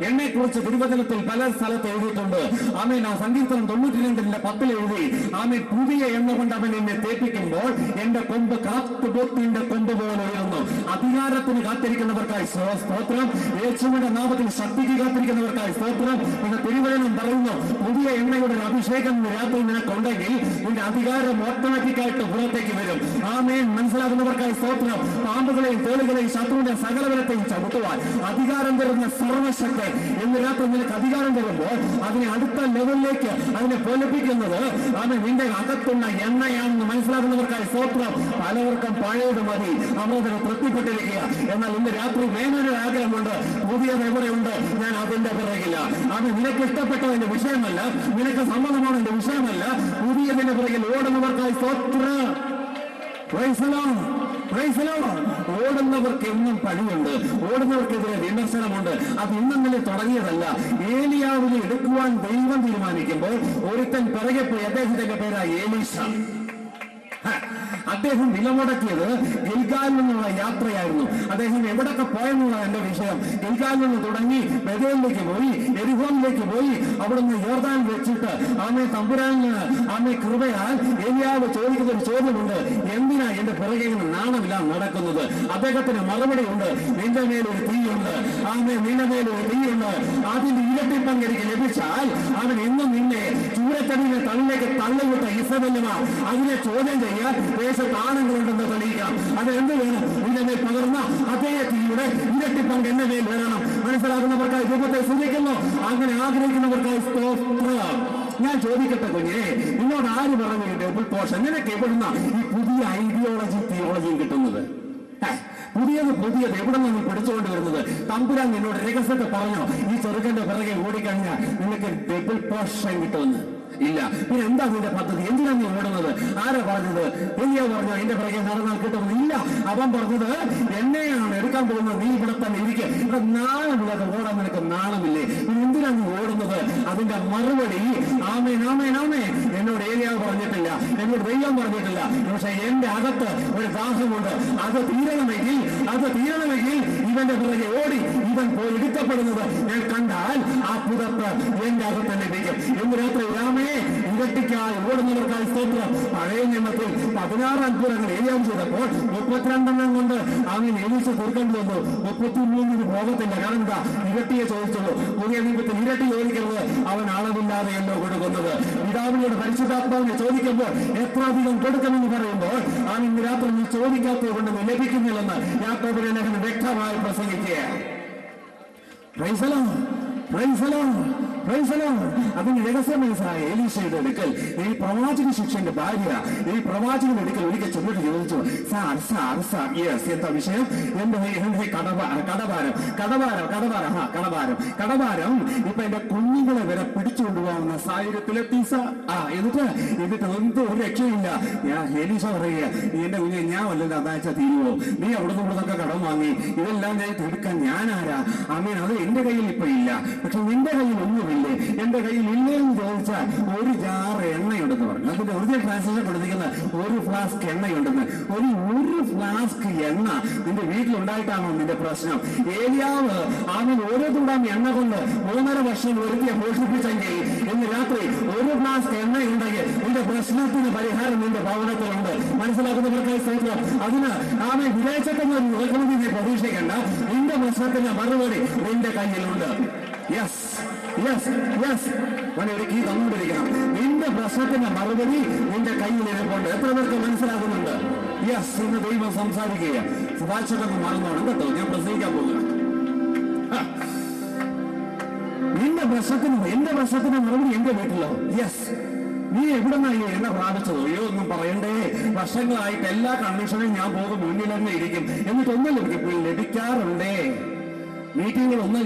എന്നെക്കുറിച്ച് തിരുവചനത്തിൽ പല സ്ഥലത്ത് എഴുതിയിട്ടുണ്ട്. ആമേൻ. ആ സങ്കീർത്തനം 92:10 എഴുതി, ആമേൻ, പുതിയ എണ്ണ കൊണ്ട് അവൻ എന്നെ തേപ്പിക്കുമ്പോൾ എന്റെ കൊമ്പ് കാത്തുപോത്തിന്റെ കൊമ്പ് പോലെ ഉയർന്നു. അധികാരത്തിന് കാത്തിരിക്കുന്നവർക്കായി സ്തോത്രം. യേശുവിന്റെ നാമത്തിൽ ശക്തിക്ക് കാത്തിരിക്കുന്നവർക്കായി സ്തോത്രം. പിന്നെ തിരുവചനം പറയുന്നു, പുതിയ എണ്ണയുടെ ഒരു അഭിഷേകം രാത്രി നിനക്കുണ്ടെങ്കിൽ നിന്റെ അധികാരം ഓട്ടോമാറ്റിക്കായിട്ട് പുറത്തേക്ക് വരും. ആമേൻ. മനസ്സിലാക്കുന്നവർക്കായി സ്തോത്രം. പാമ്പുകളെയും തേളുകളെയും ശത്രുവിന്റെ സകലബലത്തെയും ചവിട്ടുവാൻ അധികാരം തരുന്ന സർവശക്തി എന്ന് രാത്രി നിനക്ക് അധികാരം തരുമ്പോൾ അതിനെ അടുത്ത ലെവലിലേക്ക് അതിനെ പൊലിപ്പിക്കുന്നത് അത് നിന്റെ അകത്തുള്ള എണ്ണയാണെന്ന് മനസ്സിലാക്കുന്നവർക്കായി സ്തോത്രം. പലവർക്കും പഴയത് മതി, അവരതിനെ തൃപ്തിപ്പെട്ടിരിക്കുക. എന്നാൽ ഇന്ന് രാത്രി വേനൊരു ആഗ്രഹമുണ്ട്, പുതിയത് എവിടെയുണ്ട്, ഞാൻ അതിന്റെ പിറകില്ല. അത് നിനക്ക് ഇഷ്ടപ്പെട്ടതിന്റെ വിഷയമല്ല, നിനക്ക് സമ്മതമാണെന്റെ വിഷയമല്ല, പുതിയതിന്റെ പിറകിൽ ഓടുന്നവർക്കായി സ്തോത്രം. Praise the Lord. Praise the Lord. ഓടുന്നവർക്ക് എന്നും പണിയുണ്ട്, ഓടുന്നവർക്കെതിരെ വിമർശനമുണ്ട്. അത് ഇന്നലെ തുടങ്ങിയതല്ല. ഏലിയാവിനെ എടുക്കുവാൻ ദൈവം തീരുമാനിക്കുമ്പോൾ ഒരുത്തൻ പിറകെ പോയി. അദ്ദേഹത്തിന്റെ പേരായി എലീശ. അദ്ദേഹം വിലമുടക്കിയത് ഗിൽഗാലിൽ നിന്നുള്ള യാത്രയായിരുന്നു. അദ്ദേഹം എവിടൊക്കെ പോയെന്നുള്ള എന്റെ വിഷയം. ഗിൽഗാലിൽ നിന്ന് തുടങ്ങി ബെഥേലിലേക്ക് പോയി, എരിഹോനിലേക്ക് പോയി, അവിടുന്ന് യോർദാൻ വെച്ചിട്ട് ആമേ തമ്പുരാന് ആമേ കൃപയാൽ ഏലിയാവ് ചോദിക്കുന്ന ഒരു ചോദ്യമുണ്ട്, എന്തിനാ എന്റെ പിറകെ നാണമില്ല നടക്കുന്നത്? അദ്ദേഹത്തിന് മറുപടി ഉണ്ട്, നിന്റെ മേലൊരു തീയുണ്ട്. ആമേ, നിന്റെ മേലൊരു തീയുണ്ട്. അതിന്റെ ഇരട്ടി പങ്കെടുക്ക് ലഭിച്ചാൽ അവൻ എന്നും നിന്നെ ചൂരത്തടിയുടെ തള്ളിലേക്ക് തള്ളിവിട്ട ഇസബെല്ലുമാർ അതിനെ ചോദ്യം ചെയ്യാൻ ദേശത്താണുങ്ങളുണ്ടെന്ന് തെളിയിക്കാം. അത് എന്ത് വേണം? നിന്റെ മേൽ പകർന്ന അതേ തീയുടെ ഇരട്ടി പങ്ക് എന്റെ മേൽ വരണം. മനസ്സിലാക്കുന്നവർക്കായി ദൈവത്തെ സ്തുതിക്കുന്നു. അങ്ങനെ ആഗ്രഹിക്കുന്നവർക്കായി സ്തോത്രം. ഞാൻ ചോദിക്കട്ടെ കുഞ്ഞേ, നിന്നോട് ആര് പറഞ്ഞു ഡബിൾ പോർഷൻ? നിനക്ക് എവിടുന്ന ഈ പുതിയ ഐഡിയോളജി തിയോളജിയും കിട്ടുന്നത്? പുതിയത് എവിടെ നിന്ന് പിടിച്ചുകൊണ്ട് വരുന്നത്? തമ്പുരാൻ നിന്നോട് രഹസ്യത്തെ പറഞ്ഞോ, ഈ ചെറുക്കന്റെ പിറകെ ഓടിക്കഴിഞ്ഞാൽ നിനക്ക് ഡബിൾ പോർഷൻ കിട്ടുമെന്ന്? ഇല്ല. പിന്നെ എന്താ നിന്റെ പദ്ധതി? എന്തിനാ നീ ഓടുന്നത്? ആരാ പറഞ്ഞത്? എലിയാ പറഞ്ഞോ എന്റെ പിറകെ നടന്നാൽ കിട്ടുമെന്ന്? ഇല്ല. അവൻ പറഞ്ഞത് എന്നെയാണ് എടുക്കാൻ പോകുന്നത്, നീ ഇവിടെ തന്നെ ഇരിക്കുക. ഇവിടെ നാണമില്ലാതെ ഓടാൻ നിനക്ക് നാണമില്ലേ? പിന്നെ എന്തിനാ നീ ഓടുന്നത്? അതിന്റെ മറുപടി ആമേൻ ആമേൻ ആമേൻ. എന്നോട് ഏലിയാവ് പറഞ്ഞിട്ടില്ല, എന്നോട് ദൈവം പറഞ്ഞിട്ടില്ല. പക്ഷെ എന്റെ അകത്ത് ഒരു ദാഹമുണ്ട്. അത് തീരണമെങ്കിൽ ഇവന്റെ പിറകെ ഓടി ഇവൻ പോയി എടുക്കപ്പെടുന്നത് ഞാൻ കണ്ടാൽ ആ പുതപ്പ് എന്റെ അകത്ത് ലഭിക്കും. എന്ന് രാത്രി രാമേ ഇരട്ടിക്കായി ഓടുന്നവർക്കായി സ്തോത്രം. പഴയ നിയമത്തിൽ 16 അത്ഭുതങ്ങൾ ഏലിയാവ് ചെയ്തപ്പോൾ 32 കൊണ്ട് അവൻ എലീശ തീർക്കേണ്ടി വന്നു. 33 പോകത്തില്ല. കാരണം എന്താ? ഇരട്ടിയെ ചോദിച്ചുള്ളൂ. പുതിയ നിയമത്തിൽ ഇരട്ടി ചോദിക്കുന്നത് അവൻ അളവില്ലാതെയല്ലോ കൊടുക്കുന്നത്. പിതാവിനോട് പരിശുദ്ധാത്മാവിനെ ചോദിക്കുമ്പോൾ എത്ര അധികം കൊടുക്കുമെന്ന് പറയുമ്പോൾ അവൻ ഇന്ന് രാത്രി നീ ചോദിക്കാത്തത് കൊണ്ട് നീ ലഭിക്കുന്നില്ലെന്ന് യാക്കോബിന്റെ ലേഖനം വ്യക്തമായി പ്രസംഗിക്കുക. Praise the Lord. Praise the Lord. Praise the Lord. അതിന് രഹസ്യം മനസ്സിലായ എലീശയുടെ അടുക്കൽ ഈ പ്രവാചക ശിഷ്യന്റെ ഭാര്യ ഈ പ്രവാചകന്റെ അടുക്കൽ ഒരിക്കൽ ചെന്നിട്ട് ചോദിച്ചു, സാർ യെസ്, എന്താ വിഷയം? എന്റെ കടഭാരം ഇപ്പൊ എന്റെ കുഞ്ഞുങ്ങളെ വരെ പിടിച്ചുകൊണ്ടുപോകുന്ന സാഹചര്യത്തിലെത്തി സാർ. എന്നിട്ട് എന്തോ ഒരു രക്ഷയില്ല. എലീശ പറയുക, എന്റെ കുഞ്ഞെ ഞാൻ വല്ലതും അതാഴ്ച തീരുവോ? നീ അവിടുന്ന് ഇവിടുന്നൊക്കെ കടം വാങ്ങി ഇതെല്ലാം ഞാൻ തീർക്കാൻ ഞാനാരാ? അമ്മേ, അത് എന്റെ കയ്യിൽ ഇപ്പൊ ഇല്ല. പക്ഷെ നിന്റെ കയ്യിൽ ഒന്നുമില്ലേ? എന്റെ കയ്യിൽ ഇല്ലേന്ന് ചോദിച്ചാൽ ഒരു ജാറ് എണ്ണയുണ്ടെന്ന് പറഞ്ഞു. അതിന്റെ ഒറിജിനൽ ട്രാൻസ്ലേഷൻ കൊടുത്തിരിക്കുന്ന ഒരു ഫ്ലാസ്ക് എണ്ണയുണ്ടെന്ന്. ഒരു ഫ്ലാസ്ക് എണ്ണ നിന്റെ വീട്ടിലുണ്ടായിട്ടാണോ നിന്റെ പ്രശ്നം? ഏലിയാവ് അവൻ ഓരോ തുണ്ടാം എണ്ണ കൊണ്ട് 3.5 വർഷം ഒരുത്തിയെ പോഷിപ്പിച്ചെങ്കിൽ ഇന്ന് രാത്രി ഒരു ഫ്ലാസ്ക് എണ്ണയുണ്ടെങ്കിൽ നിന്റെ പ്രശ്നത്തിന് പരിഹാരം നിന്റെ ഭവനത്തിലുണ്ട്. മനസ്സിലാക്കുന്നവർക്കായി സ്തോത്രം. അതിന് അവൻ വിദേശത്തുനിന്ന് നിൽക്കുന്നത് നീ പ്രതീക്ഷിക്കേണ്ട. നിന്റെ പ്രശ്നത്തിന്റെ മറുപടി നിന്റെ കയ്യിലുണ്ട്. Yes yes yes. ഒരു കീ തന്നുകൊണ്ടിരിക്കണം. നിന്റെ പ്രശ്നത്തിന്റെ മറുപടി നിന്റെ കയ്യിൽ ഇരിപ്പുണ്ട്. എത്ര പേർക്ക് മനസ്സിലാകുന്നുണ്ട്? യെസ്. ഇന്ന് ദൈവം സംസാരിക്കുക. സുഭാഷൊക്കെ മറന്നോണം കേട്ടോ, ഞാൻ പ്രസംഗിക്കാൻ പോകുക. എന്റെ പ്രശ്നത്തിന് മറുപടി എന്റെ വീട്ടിലോ? യെസ്. നീ എവിടെന്നായി എന്നെ പ്രാപിച്ചതോ? ഒന്നും പറയണ്ടേ. വർഷങ്ങളായിട്ട് എല്ലാ കണ്ടീഷനും ഞാൻ പോകും, മുന്നിൽ തന്നെ ഇരിക്കും. എന്നിട്ടൊന്നും ലഭിക്കാറുണ്ടേ. മീറ്റിങ്ങുകളൊന്നും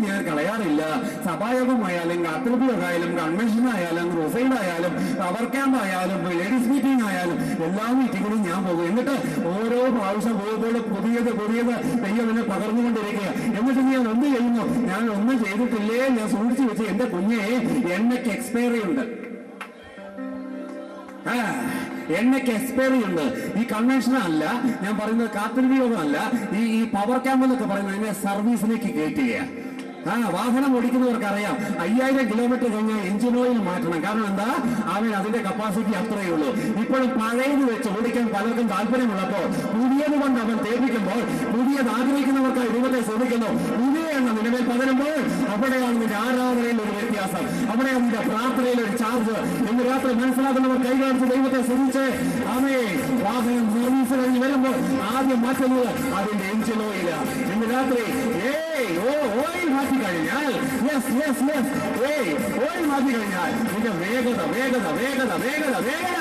ഞാൻ കളയാറില്ല. സഭായോഗമായാലും കാത്തൃപ്തിയായാലും കൺവെൻഷനായാലും ക്രൂസൈഡായാലും പവർ ക്യാമ്പ് ആയാലും ലേഡീസ് മീറ്റിംഗ് ആയാലും എല്ലാ മീറ്റിങ്ങിലും ഞാൻ പോകും. എന്നിട്ട് ഓരോ പ്രാവശ്യം പോകുമ്പോൾ പുതിയത് ദൈവം എന്നെ പകർന്നുകൊണ്ടിരിക്കുക. എന്നിട്ട് ഞാൻ എന്ത് ചെയ്യുന്നു? ഞാൻ ഒന്നും ചെയ്തിട്ടില്ലേ, ഞാൻ സൂക്ഷിച്ചു വെച്ച് എന്റെ കുഞ്ഞെ എണ്ണയ്ക്ക് എക്സ്പയറി ഉണ്ട്. എണ്ണയ്ക്ക് എക്സ്പയറി ഉണ്ട്. ഈ കൺവെൻഷൻ അല്ല ഞാൻ പറയുന്നത്, കാത്തിരിപ്പ് യോഗമല്ല, ഈ പവർ ക്യാമ്പ് എന്നൊക്കെ പറയുന്നത് എന്നെ സർവീസിലേക്ക് കയറ്റുകയാണ്. വാഹനം ഓടിക്കുന്നവർക്ക് അറിയാം 5000 കിലോമീറ്റർ കഴിഞ്ഞാൽ എഞ്ചിൻ ഓയിൽ മാറ്റണം. കാരണം എന്താ, അവൻ അതിന്റെ കപ്പാസിറ്റി അത്രയേ ഉള്ളൂ. ഇപ്പോഴും പഴയത് വെച്ച് ഓടിക്കാൻ പലർക്കും താല്പര്യമുള്ളപ്പോൾ പുതിയത് കൊണ്ട് അവൻ തേപ്പിക്കുമ്പോൾ, പുതിയത് ആഗ്രഹിക്കുന്നവർക്കായി രൂപത്തെ ശ്രമിക്കുന്നു. പുതിയ എണ്ണം നിലവിൽ പകരുമ്പോൾ അവിടെയാണ് നിന്റെ ആരാധനയിൽ ഒരു വ്യത്യാസം, അവിടെയാണ് നിന്റെ പ്രാർത്ഥനയിൽ ഒരു ചാർജ്. ഇന്ന് രാത്രി മനസ്സിലാക്കുന്നവർ കൈകാണിച്ച് ദൈവത്തെ ശ്രമിച്ച് അവയെ വാഹനം സർവീസ് കഴിഞ്ഞ് വരുമ്പോൾ ആദ്യം മാറ്റുന്നത് അതിന്റെ എഞ്ചിൻ ഓയില. ഇന്ന് രാത്രി ഓയിൽ മാറ്റി കഴിഞ്ഞാൽ ഓയിൽ മാറ്റി കഴിഞ്ഞാൽ നിന്റെ വേഗത വേഗത വേഗത വേഗത വേഗത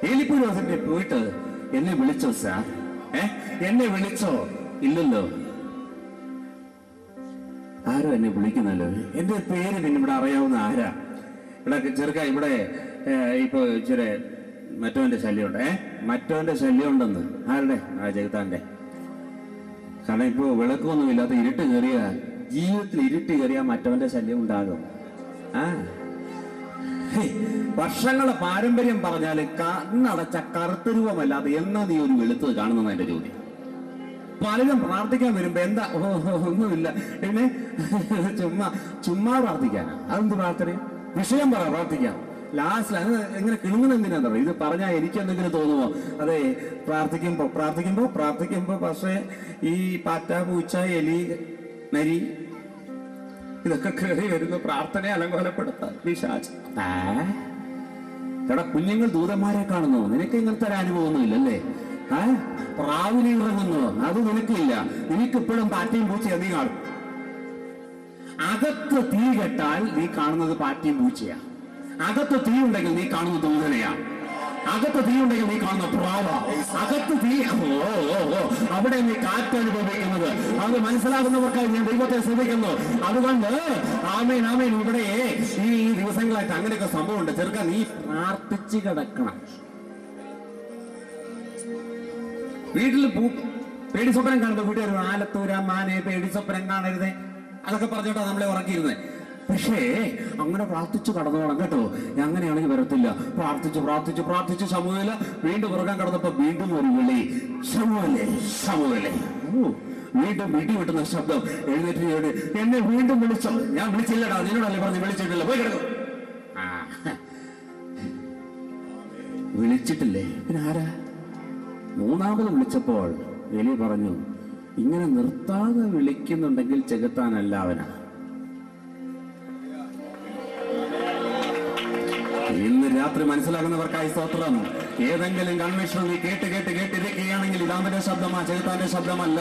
ഏലിപ്പുരോഹിതന്റെ പോയിട്ട് എന്നെ വിളിച്ചോ സാർ? എന്നെ വിളിച്ചോ? ഇല്ലല്ലോ. ആരോ എന്നെ വിളിക്കുന്നല്ലോ. എന്റെ പേര് പിന്നെ ഇവിടെ അറിയാവുന്ന ആരാ? ഇവിടെ ചെറുക്ക ഇവിടെ ഇപ്പൊ ഇച്ചിരി മറ്റവന്റെ ശല്യമുണ്ട്. മറ്റവന്റെ ശല്യമുണ്ടെന്ന്. ആരുടെ? ജഗത്താന്റെ. കാരണം ഇപ്പൊ വിളക്കൊന്നും ഇല്ലാത്ത ഇരുട്ട് കയറിയ ജീവിതത്തിൽ ഇരുട്ട് കയറിയ മറ്റവന്റെ ശല്യം ഉണ്ടാകും. വർഷങ്ങളെ പാരമ്പര്യം പറഞ്ഞാല് കണ്ണടച്ച കറുത്ത രൂപമല്ലാതെ എന്നാ നീ ഒരു വെളുത്തത് കാണുന്ന എന്റെ ചോദ്യം. പലരും പ്രാർത്ഥിക്കാൻ വരുമ്പോ എന്താ ഒന്നുമില്ല, പിന്നെ ചുമ്മാ പ്രാർത്ഥിക്കാനാ. അതെന്ത് പ്രാർത്ഥന? വിഷയം പറ, പ്രാർത്ഥിക്കാം. ലാസ്റ്റ് അത് എങ്ങനെ കിണുങ്ങുന്ന എന്തിനാ? ഇത് പറഞ്ഞാൽ എനിക്ക് എന്തെങ്കിലും തോന്നുമോ? അതെ, പ്രാർത്ഥിക്കുമ്പോ പക്ഷേ ഈ പാറ്റ, പൂച്ച, എലി, നരി ഇതൊക്കെ കയറി വരുന്ന പ്രാർത്ഥനയെ അലങ്കോലപ്പെടുത്താൻ പിശാച്. എടാ, കുഞ്ഞുങ്ങൾ ദൂതന്മാരെ കാണുന്നു. നിനക്ക് ഇങ്ങനത്തെ ഒരു അനുഭവമൊന്നും ഇല്ലല്ലേ? പ്രാവിനെ ഇറങ്ങുന്നു, അത് നിനക്കില്ല. നിനക്കിപ്പോഴും പാറ്റയും പൂച്ചയും നീ കാണും. അകത്ത് തീ കെട്ടാൽ നീ കാണുന്നത് പാറ്റയും പൂച്ചയാ. അകത്ത് തീ ഉണ്ടെങ്കിൽ നീ കാണുന്നത് ദൂതനെയാ. അകത്ത് തീ ഉണ്ടെങ്കിൽ നീ കാണുന്ന പ്രാവ. അകത്ത് തീ അവിടെ നീ കാറ്റ് അനുഭവിക്കുന്നത്. അത് മനസ്സിലാകുന്നവർക്കായി ഞാൻ ദൈവത്തെ ശ്രദ്ധിക്കുന്നു. അതുകൊണ്ട് ആമേൻ ആമേൻ. ഇവിടെ ഈ ദിവസങ്ങളായിട്ട് അങ്ങനെയൊക്കെ സംഭവമുണ്ട്. ചെറുക്ക, നീ പ്രാർത്ഥിച്ച് കിടക്കണം. വീട്ടിൽ പേടി സ്വപ്നം കാണുമ്പോ വീട്ടുകാർ ആലത്തൂര മാനെ പേടി സ്വപ്നം കാണരുതേ അതൊക്കെ പറഞ്ഞോട്ടാ നമ്മളെ ഉറക്കിയിരുന്നേ. പക്ഷേ അങ്ങനെ പ്രാർത്ഥിച്ചു കടന്നോണം കേട്ടോ. അങ്ങനെയാണെങ്കിൽ വരത്തില്ല. പ്രാർത്ഥിച്ചു ശമൂവേല് വീണ്ടും ഉറങ്ങാൻ കിടന്നപ്പോ വീണ്ടും ഒരു വിളി, ശമൂവേലേ. വീണ്ടും വീട്ടിൽ വിട്ടുന്ന ശബ്ദം. എഴുന്നേറ്റ് എന്നെ വീണ്ടും വിളിച്ചോ? ഞാൻ വിളിച്ചില്ലടാ, നിന്നോടല്ലേ പറഞ്ഞ് വിളിച്ചിട്ടില്ല, പോയി കിടക്കും. വിളിച്ചിട്ടില്ലേ? പിന്നെ ആരാ? മൂന്നാമത് വിളിച്ചപ്പോൾ എലി പറഞ്ഞു, ഇങ്ങനെ നിർത്താതെ വിളിക്കുന്നുണ്ടെങ്കിൽ ചെകുത്താനല്ല അവനാ. ഇന്ന് രാത്രി മനസ്സിലാകുന്നവർക്കായി സ്തോത്രം. ഏതെങ്കിലും കൺവെൻഷൻ നീ കേട്ടിരിക്കുകയാണെങ്കിൽ ഇത് അവന്റെ ശബ്ദമാ, ചെകുത്താന്റെ ശബ്ദമല്ല.